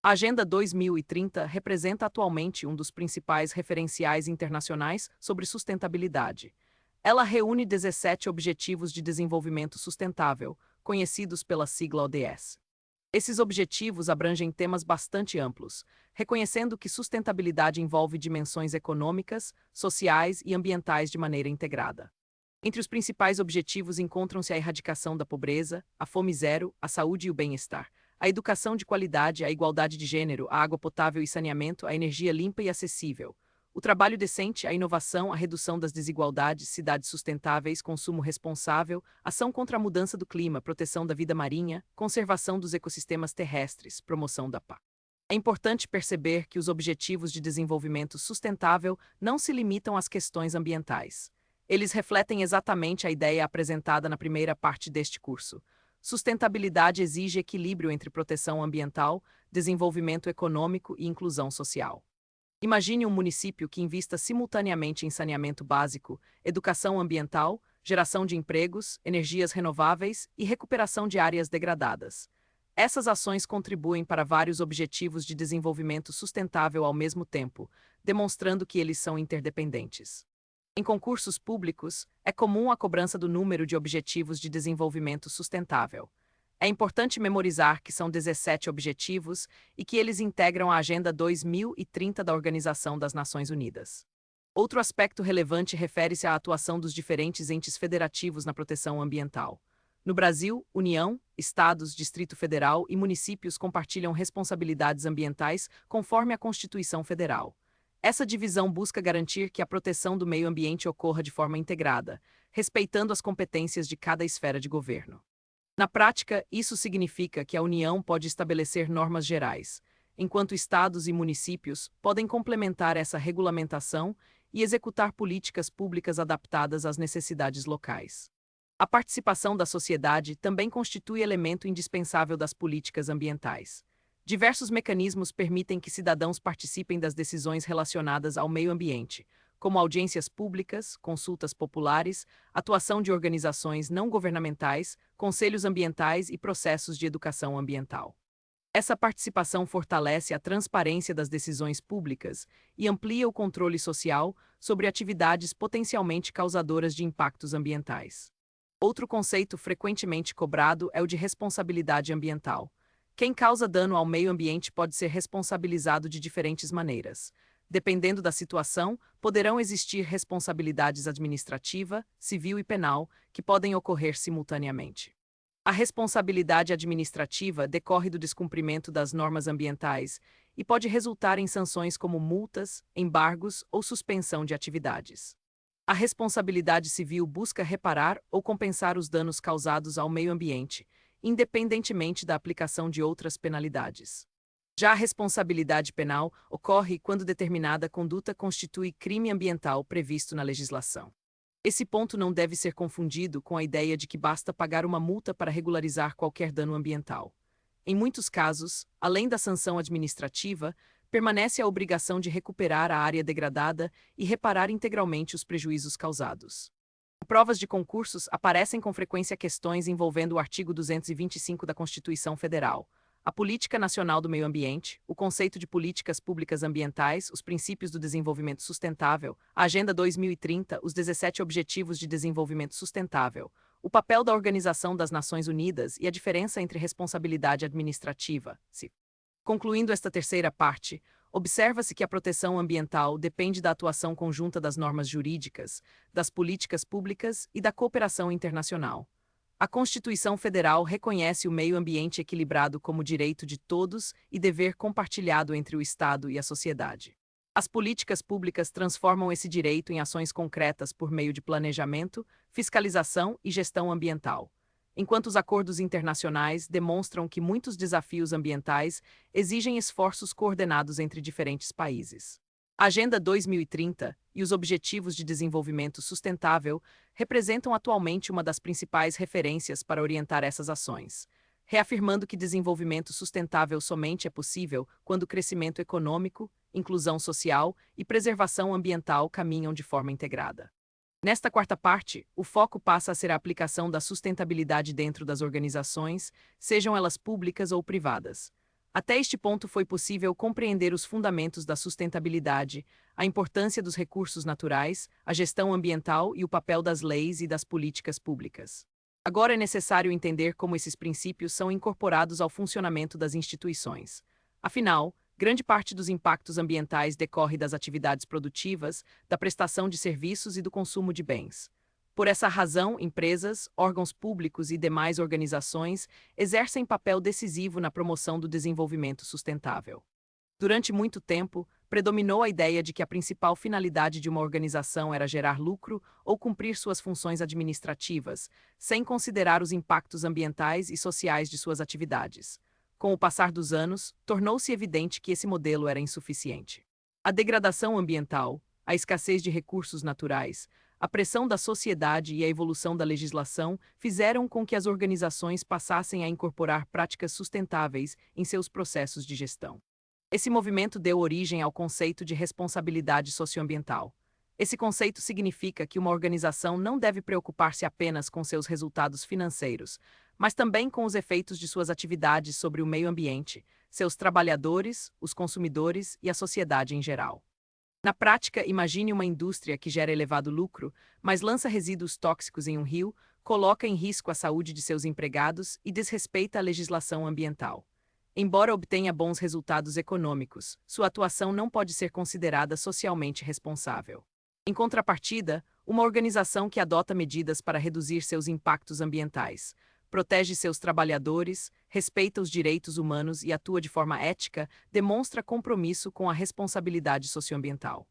A Agenda 2030 representa atualmente um dos principais referenciais internacionais sobre sustentabilidade. Ela reúne 17 Objetivos de Desenvolvimento Sustentável, conhecidos pela sigla ODS. Esses objetivos abrangem temas bastante amplos, reconhecendo que sustentabilidade envolve dimensões econômicas, sociais e ambientais de maneira integrada. Entre os principais objetivos encontram-se a erradicação da pobreza, a fome zero, a saúde e o bem-estar, a educação de qualidade, a igualdade de gênero, a água potável e saneamento, a energia limpa e acessível, o trabalho decente, a inovação, a redução das desigualdades, cidades sustentáveis, consumo responsável, ação contra a mudança do clima, proteção da vida marinha, conservação dos ecossistemas terrestres, promoção da paz. É importante perceber que os Objetivos de Desenvolvimento Sustentável não se limitam às questões ambientais. Eles refletem exatamente a ideia apresentada na primeira parte deste curso. Sustentabilidade exige equilíbrio entre proteção ambiental, desenvolvimento econômico e inclusão social. Imagine um município que invista simultaneamente em saneamento básico, educação ambiental, geração de empregos, energias renováveis e recuperação de áreas degradadas. Essas ações contribuem para vários objetivos de desenvolvimento sustentável ao mesmo tempo, demonstrando que eles são interdependentes. Em concursos públicos, é comum a cobrança do número de objetivos de desenvolvimento sustentável. É importante memorizar que são 17 objetivos e que eles integram a Agenda 2030 da Organização das Nações Unidas. Outro aspecto relevante refere-se à atuação dos diferentes entes federativos na proteção ambiental. No Brasil, União, Estados, Distrito Federal e municípios compartilham responsabilidades ambientais conforme a Constituição Federal. Essa divisão busca garantir que a proteção do meio ambiente ocorra de forma integrada, respeitando as competências de cada esfera de governo. Na prática, isso significa que a União pode estabelecer normas gerais, enquanto estados e municípios podem complementar essa regulamentação e executar políticas públicas adaptadas às necessidades locais. A participação da sociedade também constitui elemento indispensável das políticas ambientais. Diversos mecanismos permitem que cidadãos participem das decisões relacionadas ao meio ambiente, como audiências públicas, consultas populares, atuação de organizações não governamentais, conselhos ambientais e processos de educação ambiental. Essa participação fortalece a transparência das decisões públicas e amplia o controle social sobre atividades potencialmente causadoras de impactos ambientais. Outro conceito frequentemente cobrado é o de responsabilidade ambiental. Quem causa dano ao meio ambiente pode ser responsabilizado de diferentes maneiras. Dependendo da situação, poderão existir responsabilidades administrativa, civil e penal, que podem ocorrer simultaneamente. A responsabilidade administrativa decorre do descumprimento das normas ambientais e pode resultar em sanções como multas, embargos ou suspensão de atividades. A responsabilidade civil busca reparar ou compensar os danos causados ao meio ambiente, independentemente da aplicação de outras penalidades. Já a responsabilidade penal ocorre quando determinada conduta constitui crime ambiental previsto na legislação. Esse ponto não deve ser confundido com a ideia de que basta pagar uma multa para regularizar qualquer dano ambiental. Em muitos casos, além da sanção administrativa, permanece a obrigação de recuperar a área degradada e reparar integralmente os prejuízos causados. Provas de concursos aparecem com frequência questões envolvendo o artigo 225 da Constituição Federal, a Política Nacional do Meio Ambiente, o conceito de políticas públicas ambientais, os princípios do desenvolvimento sustentável, a Agenda 2030, os 17 Objetivos de Desenvolvimento Sustentável, o papel da Organização das Nações Unidas e a diferença entre responsabilidade administrativa. Concluindo esta terceira parte, observa-se que a proteção ambiental depende da atuação conjunta das normas jurídicas, das políticas públicas e da cooperação internacional. A Constituição Federal reconhece o meio ambiente equilibrado como direito de todos e dever compartilhado entre o Estado e a sociedade. As políticas públicas transformam esse direito em ações concretas por meio de planejamento, fiscalização e gestão ambiental, enquanto os acordos internacionais demonstram que muitos desafios ambientais exigem esforços coordenados entre diferentes países. A Agenda 2030 e os Objetivos de Desenvolvimento Sustentável representam atualmente uma das principais referências para orientar essas ações, reafirmando que desenvolvimento sustentável somente é possível quando o crescimento econômico, inclusão social e preservação ambiental caminham de forma integrada. Nesta quarta parte, o foco passa a ser a aplicação da sustentabilidade dentro das organizações, sejam elas públicas ou privadas. Até este ponto foi possível compreender os fundamentos da sustentabilidade, a importância dos recursos naturais, a gestão ambiental e o papel das leis e das políticas públicas. Agora é necessário entender como esses princípios são incorporados ao funcionamento das instituições. Afinal, grande parte dos impactos ambientais decorre das atividades produtivas, da prestação de serviços e do consumo de bens. Por essa razão, empresas, órgãos públicos e demais organizações exercem papel decisivo na promoção do desenvolvimento sustentável. Durante muito tempo, predominou a ideia de que a principal finalidade de uma organização era gerar lucro ou cumprir suas funções administrativas, sem considerar os impactos ambientais e sociais de suas atividades. Com o passar dos anos, tornou-se evidente que esse modelo era insuficiente. A degradação ambiental, a escassez de recursos naturais, a pressão da sociedade e a evolução da legislação fizeram com que as organizações passassem a incorporar práticas sustentáveis em seus processos de gestão. Esse movimento deu origem ao conceito de responsabilidade socioambiental. Esse conceito significa que uma organização não deve preocupar-se apenas com seus resultados financeiros, mas também com os efeitos de suas atividades sobre o meio ambiente, seus trabalhadores, os consumidores e a sociedade em geral. Na prática, imagine uma indústria que gera elevado lucro, mas lança resíduos tóxicos em um rio, coloca em risco a saúde de seus empregados e desrespeita a legislação ambiental. Embora obtenha bons resultados econômicos, sua atuação não pode ser considerada socialmente responsável. Em contrapartida, uma organização que adota medidas para reduzir seus impactos ambientais, protege seus trabalhadores, respeita os direitos humanos e atua de forma ética, demonstra compromisso com a responsabilidade socioambiental.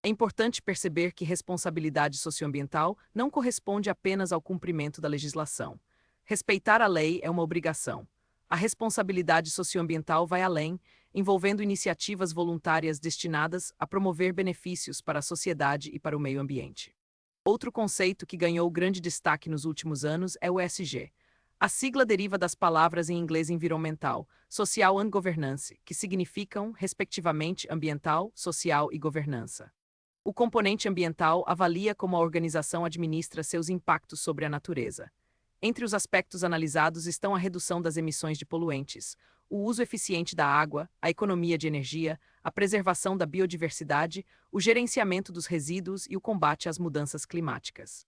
É importante perceber que responsabilidade socioambiental não corresponde apenas ao cumprimento da legislação. Respeitar a lei é uma obrigação. A responsabilidade socioambiental vai além, envolvendo iniciativas voluntárias destinadas a promover benefícios para a sociedade e para o meio ambiente. Outro conceito que ganhou grande destaque nos últimos anos é o ESG. A sigla deriva das palavras em inglês environmental, social and governance, que significam, respectivamente, ambiental, social e governança. O componente ambiental avalia como a organização administra seus impactos sobre a natureza. Entre os aspectos analisados estão a redução das emissões de poluentes, o uso eficiente da água, a economia de energia, a preservação da biodiversidade, o gerenciamento dos resíduos e o combate às mudanças climáticas.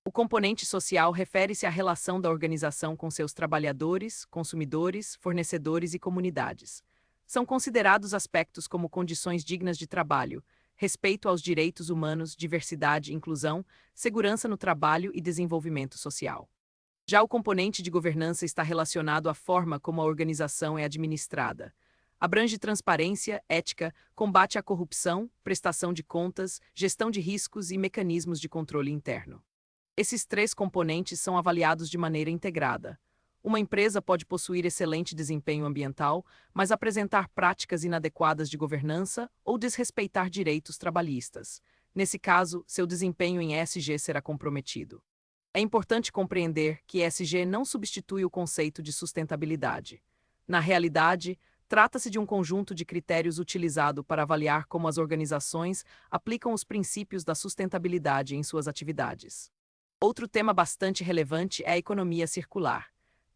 O componente social refere-se à relação da organização com seus trabalhadores, consumidores, fornecedores e comunidades. São considerados aspectos como condições dignas de trabalho, respeito aos direitos humanos, diversidade e inclusão, segurança no trabalho e desenvolvimento social. Já o componente de governança está relacionado à forma como a organização é administrada. Abrange transparência, ética, combate à corrupção, prestação de contas, gestão de riscos e mecanismos de controle interno. Esses três componentes são avaliados de maneira integrada. Uma empresa pode possuir excelente desempenho ambiental, mas apresentar práticas inadequadas de governança ou desrespeitar direitos trabalhistas. Nesse caso, seu desempenho em ESG será comprometido. É importante compreender que ESG não substitui o conceito de sustentabilidade. Na realidade, trata-se de um conjunto de critérios utilizado para avaliar como as organizações aplicam os princípios da sustentabilidade em suas atividades. Outro tema bastante relevante é a economia circular.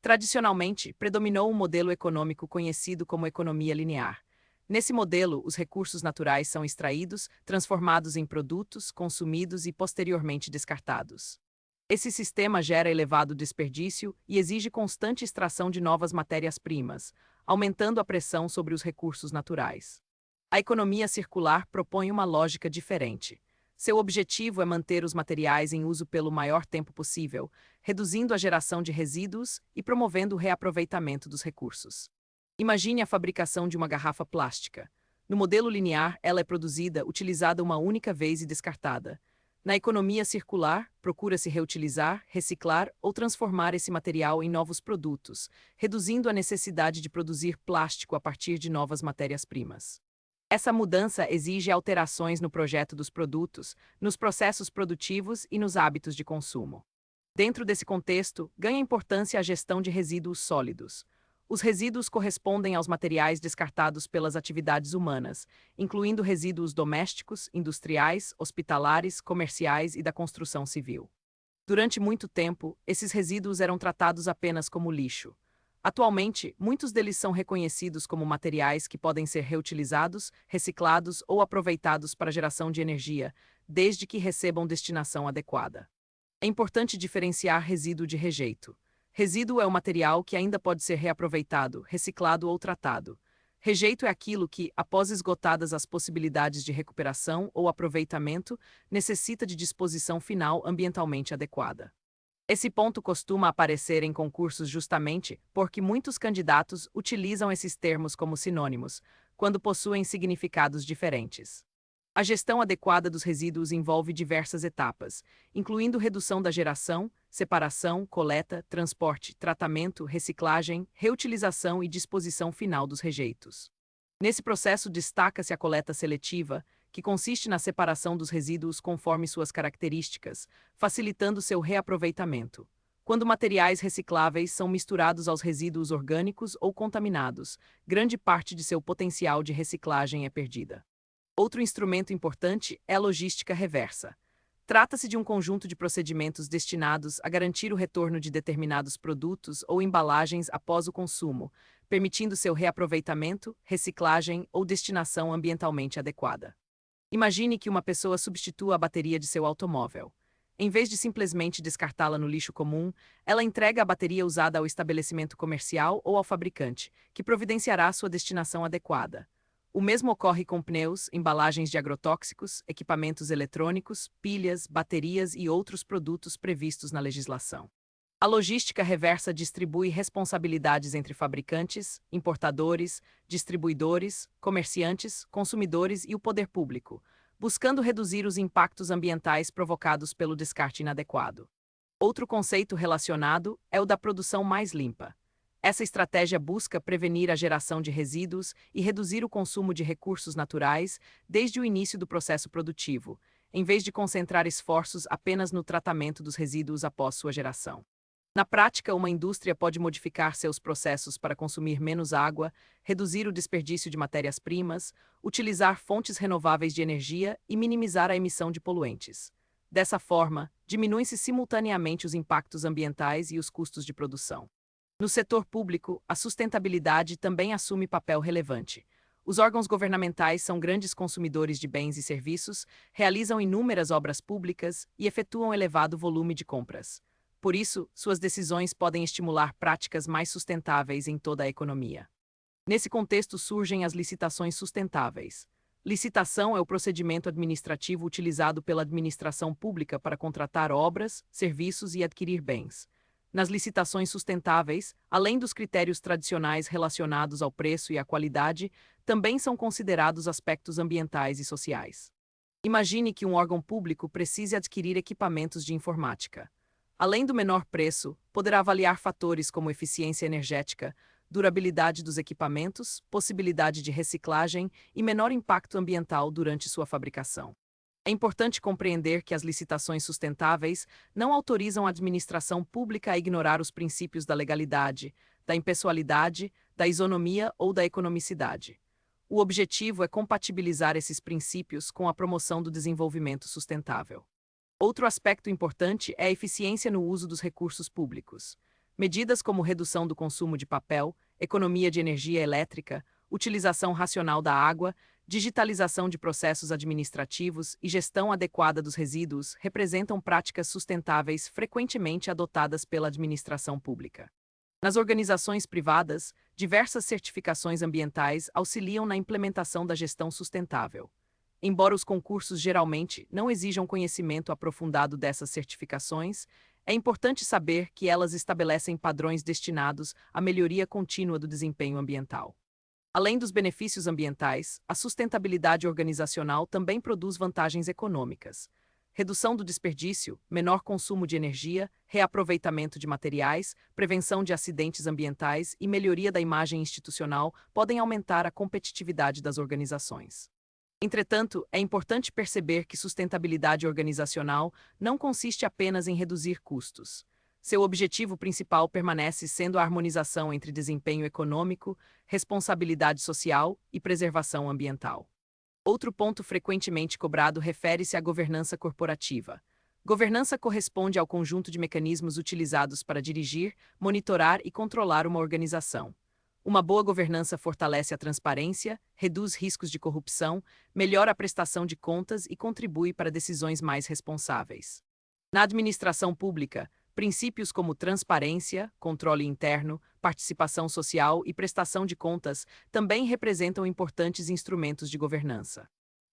Tradicionalmente, predominou um modelo econômico conhecido como economia linear. Nesse modelo, os recursos naturais são extraídos, transformados em produtos, consumidos e posteriormente descartados. Esse sistema gera elevado desperdício e exige constante extração de novas matérias-primas, aumentando a pressão sobre os recursos naturais. A economia circular propõe uma lógica diferente. Seu objetivo é manter os materiais em uso pelo maior tempo possível, reduzindo a geração de resíduos e promovendo o reaproveitamento dos recursos. Imagine a fabricação de uma garrafa plástica. No modelo linear, ela é produzida, utilizada uma única vez e descartada. Na economia circular, procura-se reutilizar, reciclar ou transformar esse material em novos produtos, reduzindo a necessidade de produzir plástico a partir de novas matérias-primas. Essa mudança exige alterações no projeto dos produtos, nos processos produtivos e nos hábitos de consumo. Dentro desse contexto, ganha importância a gestão de resíduos sólidos. Os resíduos correspondem aos materiais descartados pelas atividades humanas, incluindo resíduos domésticos, industriais, hospitalares, comerciais e da construção civil. Durante muito tempo, esses resíduos eram tratados apenas como lixo. Atualmente, muitos deles são reconhecidos como materiais que podem ser reutilizados, reciclados ou aproveitados para geração de energia, desde que recebam destinação adequada. É importante diferenciar resíduo de rejeito. Resíduo é o material que ainda pode ser reaproveitado, reciclado ou tratado. Rejeito é aquilo que, após esgotadas as possibilidades de recuperação ou aproveitamento, necessita de disposição final ambientalmente adequada. Esse ponto costuma aparecer em concursos justamente porque muitos candidatos utilizam esses termos como sinônimos, quando possuem significados diferentes. A gestão adequada dos resíduos envolve diversas etapas, incluindo redução da geração, separação, coleta, transporte, tratamento, reciclagem, reutilização e disposição final dos rejeitos. Nesse processo destaca-se a coleta seletiva, que consiste na separação dos resíduos conforme suas características, facilitando seu reaproveitamento. Quando materiais recicláveis são misturados aos resíduos orgânicos ou contaminados, grande parte de seu potencial de reciclagem é perdida. Outro instrumento importante é a logística reversa. Trata-se de um conjunto de procedimentos destinados a garantir o retorno de determinados produtos ou embalagens após o consumo, permitindo seu reaproveitamento, reciclagem ou destinação ambientalmente adequada. Imagine que uma pessoa substitua a bateria de seu automóvel. Em vez de simplesmente descartá-la no lixo comum, ela entrega a bateria usada ao estabelecimento comercial ou ao fabricante, que providenciará sua destinação adequada. O mesmo ocorre com pneus, embalagens de agrotóxicos, equipamentos eletrônicos, pilhas, baterias e outros produtos previstos na legislação. A logística reversa distribui responsabilidades entre fabricantes, importadores, distribuidores, comerciantes, consumidores e o poder público, buscando reduzir os impactos ambientais provocados pelo descarte inadequado. Outro conceito relacionado é o da produção mais limpa. Essa estratégia busca prevenir a geração de resíduos e reduzir o consumo de recursos naturais desde o início do processo produtivo, em vez de concentrar esforços apenas no tratamento dos resíduos após sua geração. Na prática, uma indústria pode modificar seus processos para consumir menos água, reduzir o desperdício de matérias-primas, utilizar fontes renováveis de energia e minimizar a emissão de poluentes. Dessa forma, diminuem-se simultaneamente os impactos ambientais e os custos de produção. No setor público, a sustentabilidade também assume papel relevante. Os órgãos governamentais são grandes consumidores de bens e serviços, realizam inúmeras obras públicas e efetuam elevado volume de compras. Por isso, suas decisões podem estimular práticas mais sustentáveis em toda a economia. Nesse contexto surgem as licitações sustentáveis. Licitação é o procedimento administrativo utilizado pela administração pública para contratar obras, serviços e adquirir bens. Nas licitações sustentáveis, além dos critérios tradicionais relacionados ao preço e à qualidade, também são considerados aspectos ambientais e sociais. Imagine que um órgão público precise adquirir equipamentos de informática. Além do menor preço, poderá avaliar fatores como eficiência energética, durabilidade dos equipamentos, possibilidade de reciclagem e menor impacto ambiental durante sua fabricação. É importante compreender que as licitações sustentáveis não autorizam a administração pública a ignorar os princípios da legalidade, da impessoalidade, da isonomia ou da economicidade. O objetivo é compatibilizar esses princípios com a promoção do desenvolvimento sustentável. Outro aspecto importante é a eficiência no uso dos recursos públicos. Medidas como redução do consumo de papel, economia de energia elétrica, utilização racional da água, digitalização de processos administrativos e gestão adequada dos resíduos representam práticas sustentáveis frequentemente adotadas pela administração pública. Nas organizações privadas, diversas certificações ambientais auxiliam na implementação da gestão sustentável. Embora os concursos geralmente não exijam conhecimento aprofundado dessas certificações, é importante saber que elas estabelecem padrões destinados à melhoria contínua do desempenho ambiental. Além dos benefícios ambientais, a sustentabilidade organizacional também produz vantagens econômicas. Redução do desperdício, menor consumo de energia, reaproveitamento de materiais, prevenção de acidentes ambientais e melhoria da imagem institucional podem aumentar a competitividade das organizações. Entretanto, é importante perceber que sustentabilidade organizacional não consiste apenas em reduzir custos. Seu objetivo principal permanece sendo a harmonização entre desempenho econômico, responsabilidade social e preservação ambiental. Outro ponto frequentemente cobrado refere-se à governança corporativa. Governança corresponde ao conjunto de mecanismos utilizados para dirigir, monitorar e controlar uma organização. Uma boa governança fortalece a transparência, reduz riscos de corrupção, melhora a prestação de contas e contribui para decisões mais responsáveis. Na administração pública, princípios como transparência, controle interno, participação social e prestação de contas também representam importantes instrumentos de governança.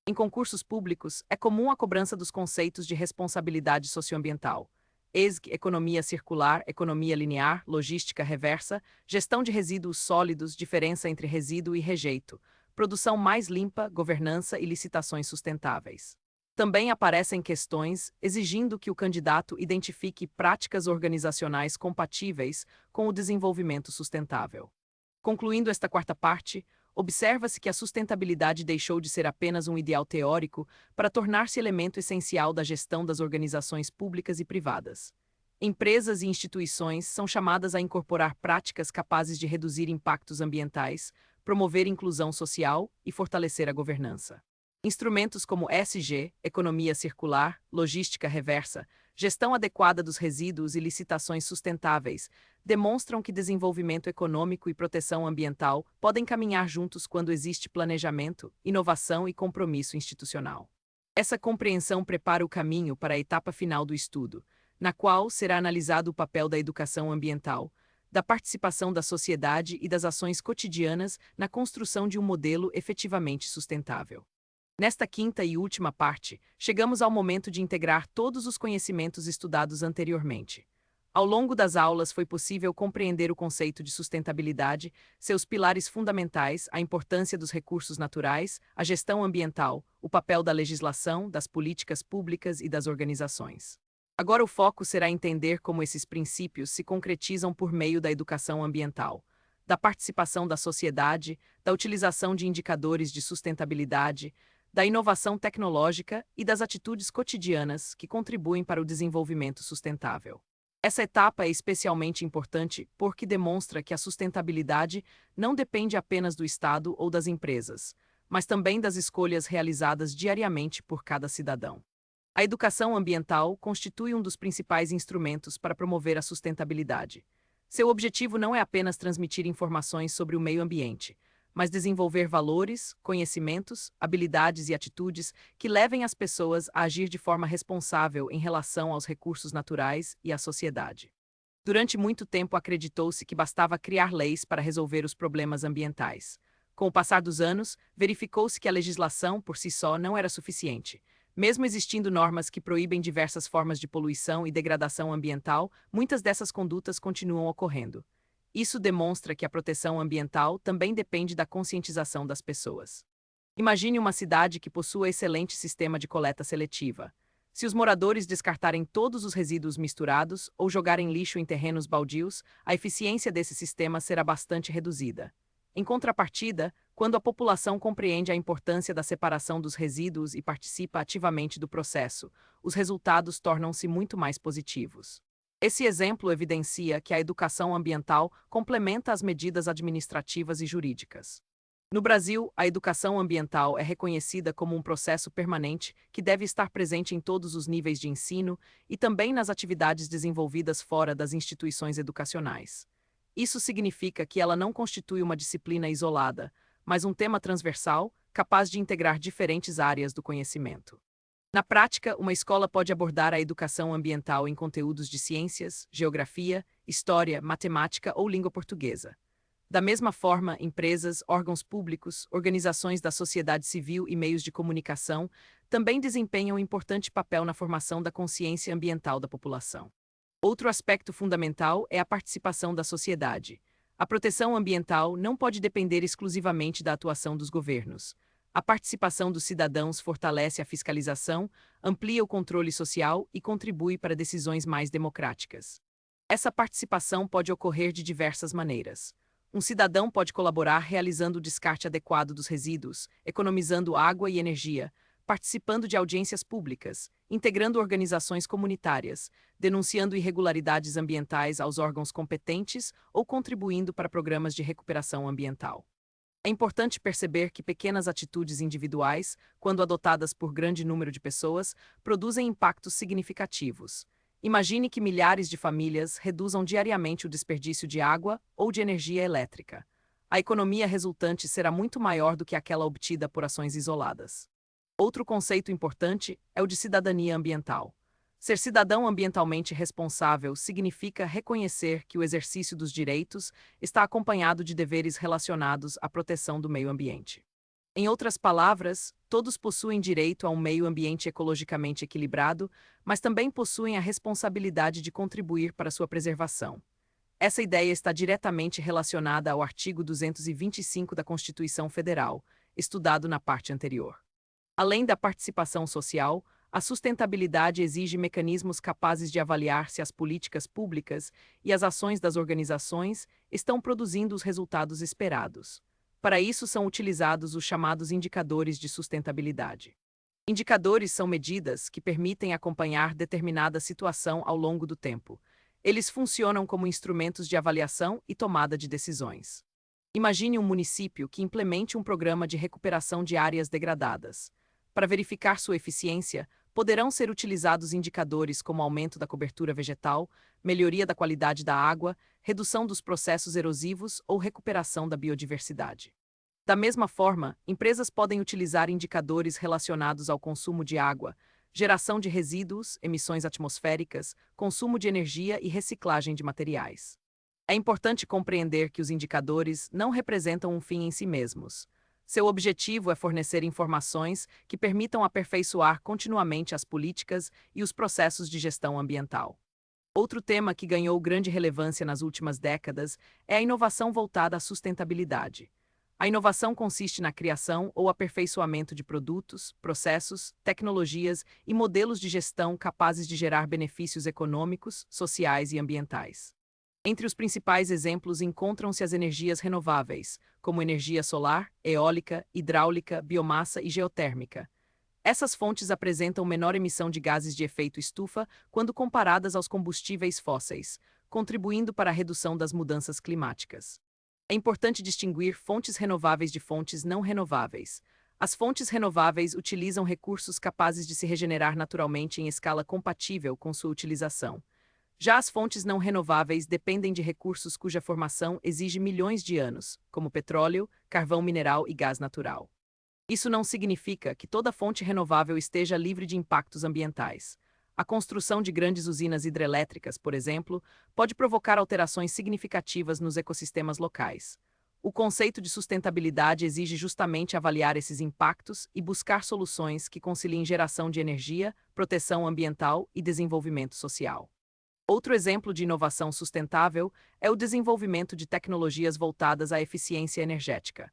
Em concursos públicos, é comum a cobrança dos conceitos de responsabilidade socioambiental. ESG, economia circular, economia linear, logística reversa, gestão de resíduos sólidos, diferença entre resíduo e rejeito, produção mais limpa, governança e licitações sustentáveis. Também aparecem questões exigindo que o candidato identifique práticas organizacionais compatíveis com o desenvolvimento sustentável. Concluindo esta quarta parte, observa-se que a sustentabilidade deixou de ser apenas um ideal teórico para tornar-se elemento essencial da gestão das organizações públicas e privadas. Empresas e instituições são chamadas a incorporar práticas capazes de reduzir impactos ambientais, promover inclusão social e fortalecer a governança. Instrumentos como ESG, economia circular, logística reversa, gestão adequada dos resíduos e licitações sustentáveis demonstram que desenvolvimento econômico e proteção ambiental podem caminhar juntos quando existe planejamento, inovação e compromisso institucional. Essa compreensão prepara o caminho para a etapa final do estudo, na qual será analisado o papel da educação ambiental, da participação da sociedade e das ações cotidianas na construção de um modelo efetivamente sustentável. Nesta quinta e última parte, chegamos ao momento de integrar todos os conhecimentos estudados anteriormente. Ao longo das aulas foi possível compreender o conceito de sustentabilidade, seus pilares fundamentais, a importância dos recursos naturais, a gestão ambiental, o papel da legislação, das políticas públicas e das organizações. Agora o foco será entender como esses princípios se concretizam por meio da educação ambiental, da participação da sociedade, da utilização de indicadores de sustentabilidade, da inovação tecnológica e das atitudes cotidianas que contribuem para o desenvolvimento sustentável. Essa etapa é especialmente importante porque demonstra que a sustentabilidade não depende apenas do Estado ou das empresas, mas também das escolhas realizadas diariamente por cada cidadão. A educação ambiental constitui um dos principais instrumentos para promover a sustentabilidade. Seu objetivo não é apenas transmitir informações sobre o meio ambiente, mas desenvolver valores, conhecimentos, habilidades e atitudes que levem as pessoas a agir de forma responsável em relação aos recursos naturais e à sociedade. Durante muito tempo acreditou-se que bastava criar leis para resolver os problemas ambientais. Com o passar dos anos, verificou-se que a legislação por si só não era suficiente. Mesmo existindo normas que proíbem diversas formas de poluição e degradação ambiental, muitas dessas condutas continuam ocorrendo. Isso demonstra que a proteção ambiental também depende da conscientização das pessoas. Imagine uma cidade que possua excelente sistema de coleta seletiva. Se os moradores descartarem todos os resíduos misturados ou jogarem lixo em terrenos baldios, a eficiência desse sistema será bastante reduzida. Em contrapartida, quando a população compreende a importância da separação dos resíduos e participa ativamente do processo, os resultados tornam-se muito mais positivos. Esse exemplo evidencia que a educação ambiental complementa as medidas administrativas e jurídicas. No Brasil, a educação ambiental é reconhecida como um processo permanente que deve estar presente em todos os níveis de ensino e também nas atividades desenvolvidas fora das instituições educacionais. Isso significa que ela não constitui uma disciplina isolada, mas um tema transversal capaz de integrar diferentes áreas do conhecimento. Na prática, uma escola pode abordar a educação ambiental em conteúdos de ciências, geografia, história, matemática ou língua portuguesa. Da mesma forma, empresas, órgãos públicos, organizações da sociedade civil e meios de comunicação também desempenham importante papel na formação da consciência ambiental da população. Outro aspecto fundamental é a participação da sociedade. A proteção ambiental não pode depender exclusivamente da atuação dos governos. A participação dos cidadãos fortalece a fiscalização, amplia o controle social e contribui para decisões mais democráticas. Essa participação pode ocorrer de diversas maneiras. Um cidadão pode colaborar realizando o descarte adequado dos resíduos, economizando água e energia, participando de audiências públicas, integrando organizações comunitárias, denunciando irregularidades ambientais aos órgãos competentes ou contribuindo para programas de recuperação ambiental. É importante perceber que pequenas atitudes individuais, quando adotadas por grande número de pessoas, produzem impactos significativos. Imagine que milhares de famílias reduzam diariamente o desperdício de água ou de energia elétrica. A economia resultante será muito maior do que aquela obtida por ações isoladas. Outro conceito importante é o de cidadania ambiental. Ser cidadão ambientalmente responsável significa reconhecer que o exercício dos direitos está acompanhado de deveres relacionados à proteção do meio ambiente. Em outras palavras, todos possuem direito a um meio ambiente ecologicamente equilibrado, mas também possuem a responsabilidade de contribuir para sua preservação. Essa ideia está diretamente relacionada ao artigo 225 da Constituição Federal, estudado na parte anterior. Além da participação social, a sustentabilidade exige mecanismos capazes de avaliar se as políticas públicas e as ações das organizações estão produzindo os resultados esperados. Para isso são utilizados os chamados indicadores de sustentabilidade. Indicadores são medidas que permitem acompanhar determinada situação ao longo do tempo. Eles funcionam como instrumentos de avaliação e tomada de decisões. Imagine um município que implemente um programa de recuperação de áreas degradadas. Para verificar sua eficiência, poderão ser utilizados indicadores como aumento da cobertura vegetal, melhoria da qualidade da água, redução dos processos erosivos ou recuperação da biodiversidade. Da mesma forma, empresas podem utilizar indicadores relacionados ao consumo de água, geração de resíduos, emissões atmosféricas, consumo de energia e reciclagem de materiais. É importante compreender que os indicadores não representam um fim em si mesmos. Seu objetivo é fornecer informações que permitam aperfeiçoar continuamente as políticas e os processos de gestão ambiental. Outro tema que ganhou grande relevância nas últimas décadas é a inovação voltada à sustentabilidade. A inovação consiste na criação ou aperfeiçoamento de produtos, processos, tecnologias e modelos de gestão capazes de gerar benefícios econômicos, sociais e ambientais. Entre os principais exemplos encontram-se as energias renováveis, como energia solar, eólica, hidráulica, biomassa e geotérmica. Essas fontes apresentam menor emissão de gases de efeito estufa quando comparadas aos combustíveis fósseis, contribuindo para a redução das mudanças climáticas. É importante distinguir fontes renováveis de fontes não renováveis. As fontes renováveis utilizam recursos capazes de se regenerar naturalmente em escala compatível com sua utilização. Já as fontes não renováveis dependem de recursos cuja formação exige milhões de anos, como petróleo, carvão mineral e gás natural. Isso não significa que toda fonte renovável esteja livre de impactos ambientais. A construção de grandes usinas hidrelétricas, por exemplo, pode provocar alterações significativas nos ecossistemas locais. O conceito de sustentabilidade exige justamente avaliar esses impactos e buscar soluções que conciliem geração de energia, proteção ambiental e desenvolvimento social. Outro exemplo de inovação sustentável é o desenvolvimento de tecnologias voltadas à eficiência energética.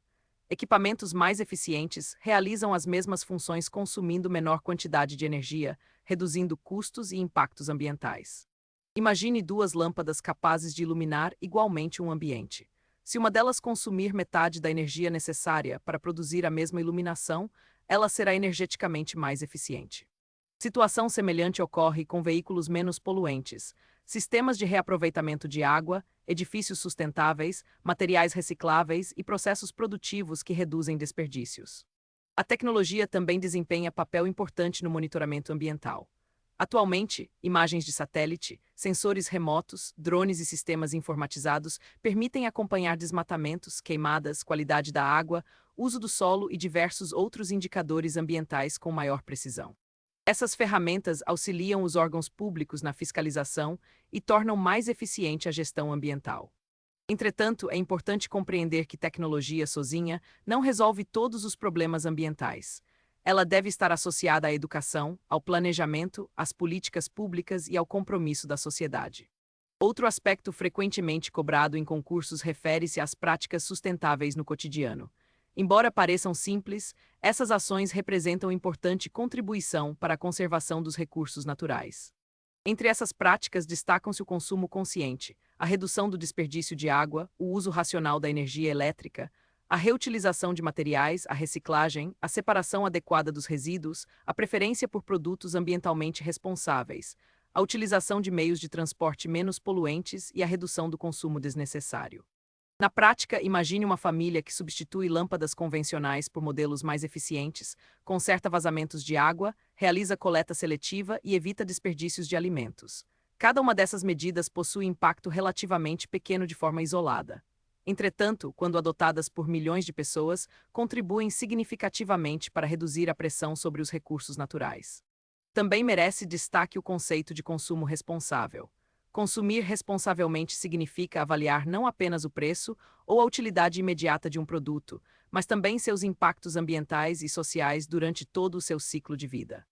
Equipamentos mais eficientes realizam as mesmas funções consumindo menor quantidade de energia, reduzindo custos e impactos ambientais. Imagine duas lâmpadas capazes de iluminar igualmente um ambiente. Se uma delas consumir metade da energia necessária para produzir a mesma iluminação, ela será energeticamente mais eficiente. Situação semelhante ocorre com veículos menos poluentes, sistemas de reaproveitamento de água, edifícios sustentáveis, materiais recicláveis e processos produtivos que reduzem desperdícios. A tecnologia também desempenha papel importante no monitoramento ambiental. Atualmente, imagens de satélite, sensores remotos, drones e sistemas informatizados permitem acompanhar desmatamentos, queimadas, qualidade da água, uso do solo e diversos outros indicadores ambientais com maior precisão. Essas ferramentas auxiliam os órgãos públicos na fiscalização e tornam mais eficiente a gestão ambiental. Entretanto, é importante compreender que tecnologia sozinha não resolve todos os problemas ambientais. Ela deve estar associada à educação, ao planejamento, às políticas públicas e ao compromisso da sociedade. Outro aspecto frequentemente cobrado em concursos refere-se às práticas sustentáveis no cotidiano. Embora pareçam simples, essas ações representam importante contribuição para a conservação dos recursos naturais. Entre essas práticas destacam-se o consumo consciente, a redução do desperdício de água, o uso racional da energia elétrica, a reutilização de materiais, a reciclagem, a separação adequada dos resíduos, a preferência por produtos ambientalmente responsáveis, a utilização de meios de transporte menos poluentes e a redução do consumo desnecessário. Na prática, imagine uma família que substitui lâmpadas convencionais por modelos mais eficientes, conserta vazamentos de água, realiza coleta seletiva e evita desperdícios de alimentos. Cada uma dessas medidas possui impacto relativamente pequeno de forma isolada. Entretanto, quando adotadas por milhões de pessoas, contribuem significativamente para reduzir a pressão sobre os recursos naturais. Também merece destaque o conceito de consumo responsável. Consumir responsavelmente significa avaliar não apenas o preço ou a utilidade imediata de um produto, mas também seus impactos ambientais e sociais durante todo o seu ciclo de vida.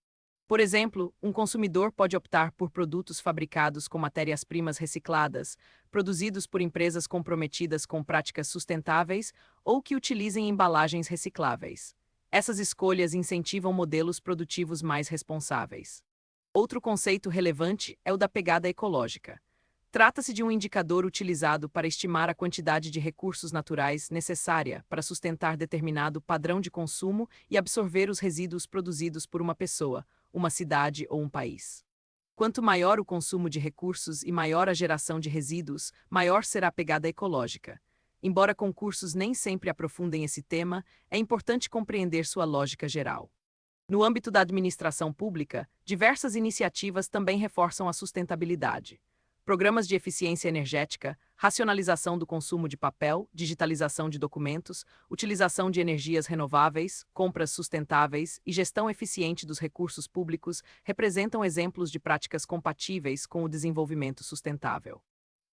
Por exemplo, um consumidor pode optar por produtos fabricados com matérias-primas recicladas, produzidos por empresas comprometidas com práticas sustentáveis ou que utilizem embalagens recicláveis. Essas escolhas incentivam modelos produtivos mais responsáveis. Outro conceito relevante é o da pegada ecológica. Trata-se de um indicador utilizado para estimar a quantidade de recursos naturais necessária para sustentar determinado padrão de consumo e absorver os resíduos produzidos por uma pessoa, uma cidade ou um país. Quanto maior o consumo de recursos e maior a geração de resíduos, maior será a pegada ecológica. Embora concursos nem sempre aprofundem esse tema, é importante compreender sua lógica geral. No âmbito da administração pública, diversas iniciativas também reforçam a sustentabilidade. Programas de eficiência energética, racionalização do consumo de papel, digitalização de documentos, utilização de energias renováveis, compras sustentáveis e gestão eficiente dos recursos públicos representam exemplos de práticas compatíveis com o desenvolvimento sustentável.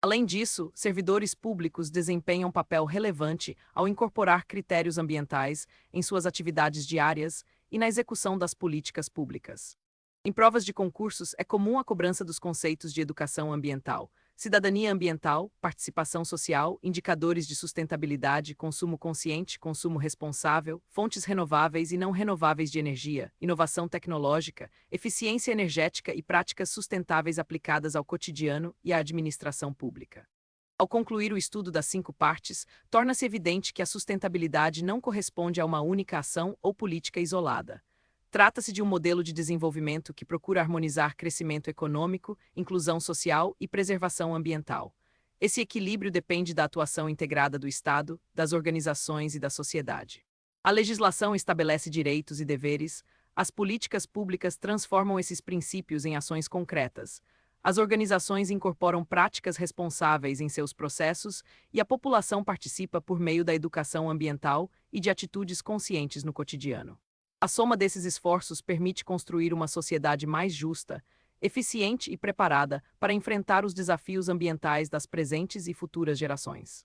Além disso, servidores públicos desempenham papel relevante ao incorporar critérios ambientais em suas atividades diárias e na execução das políticas públicas. Em provas de concursos, é comum a cobrança dos conceitos de educação ambiental, cidadania ambiental, participação social, indicadores de sustentabilidade, consumo consciente, consumo responsável, fontes renováveis e não renováveis de energia, inovação tecnológica, eficiência energética e práticas sustentáveis aplicadas ao cotidiano e à administração pública. Ao concluir o estudo das 5 partes, torna-se evidente que a sustentabilidade não corresponde a uma única ação ou política isolada. Trata-se de um modelo de desenvolvimento que procura harmonizar crescimento econômico, inclusão social e preservação ambiental. Esse equilíbrio depende da atuação integrada do Estado, das organizações e da sociedade. A legislação estabelece direitos e deveres, as políticas públicas transformam esses princípios em ações concretas. As organizações incorporam práticas responsáveis em seus processos e a população participa por meio da educação ambiental e de atitudes conscientes no cotidiano. A soma desses esforços permite construir uma sociedade mais justa, eficiente e preparada para enfrentar os desafios ambientais das presentes e futuras gerações.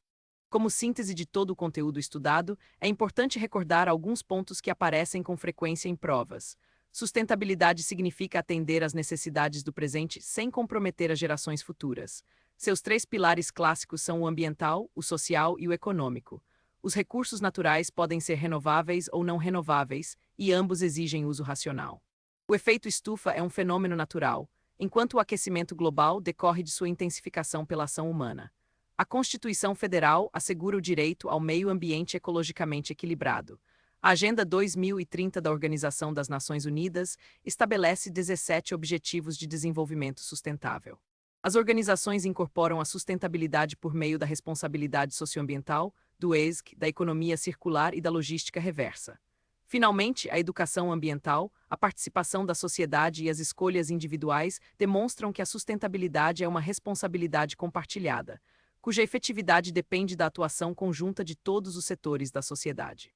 Como síntese de todo o conteúdo estudado, é importante recordar alguns pontos que aparecem com frequência em provas. Sustentabilidade significa atender às necessidades do presente sem comprometer as gerações futuras. Seus 3 pilares clássicos são o ambiental, o social e o econômico. Os recursos naturais podem ser renováveis ou não renováveis, e ambos exigem uso racional. O efeito estufa é um fenômeno natural, enquanto o aquecimento global decorre de sua intensificação pela ação humana. A Constituição Federal assegura o direito ao meio ambiente ecologicamente equilibrado. A Agenda 2030 da Organização das Nações Unidas estabelece 17 Objetivos de Desenvolvimento Sustentável. As organizações incorporam a sustentabilidade por meio da responsabilidade socioambiental, do ESG, da economia circular e da logística reversa. Finalmente, a educação ambiental, a participação da sociedade e as escolhas individuais demonstram que a sustentabilidade é uma responsabilidade compartilhada, cuja efetividade depende da atuação conjunta de todos os setores da sociedade.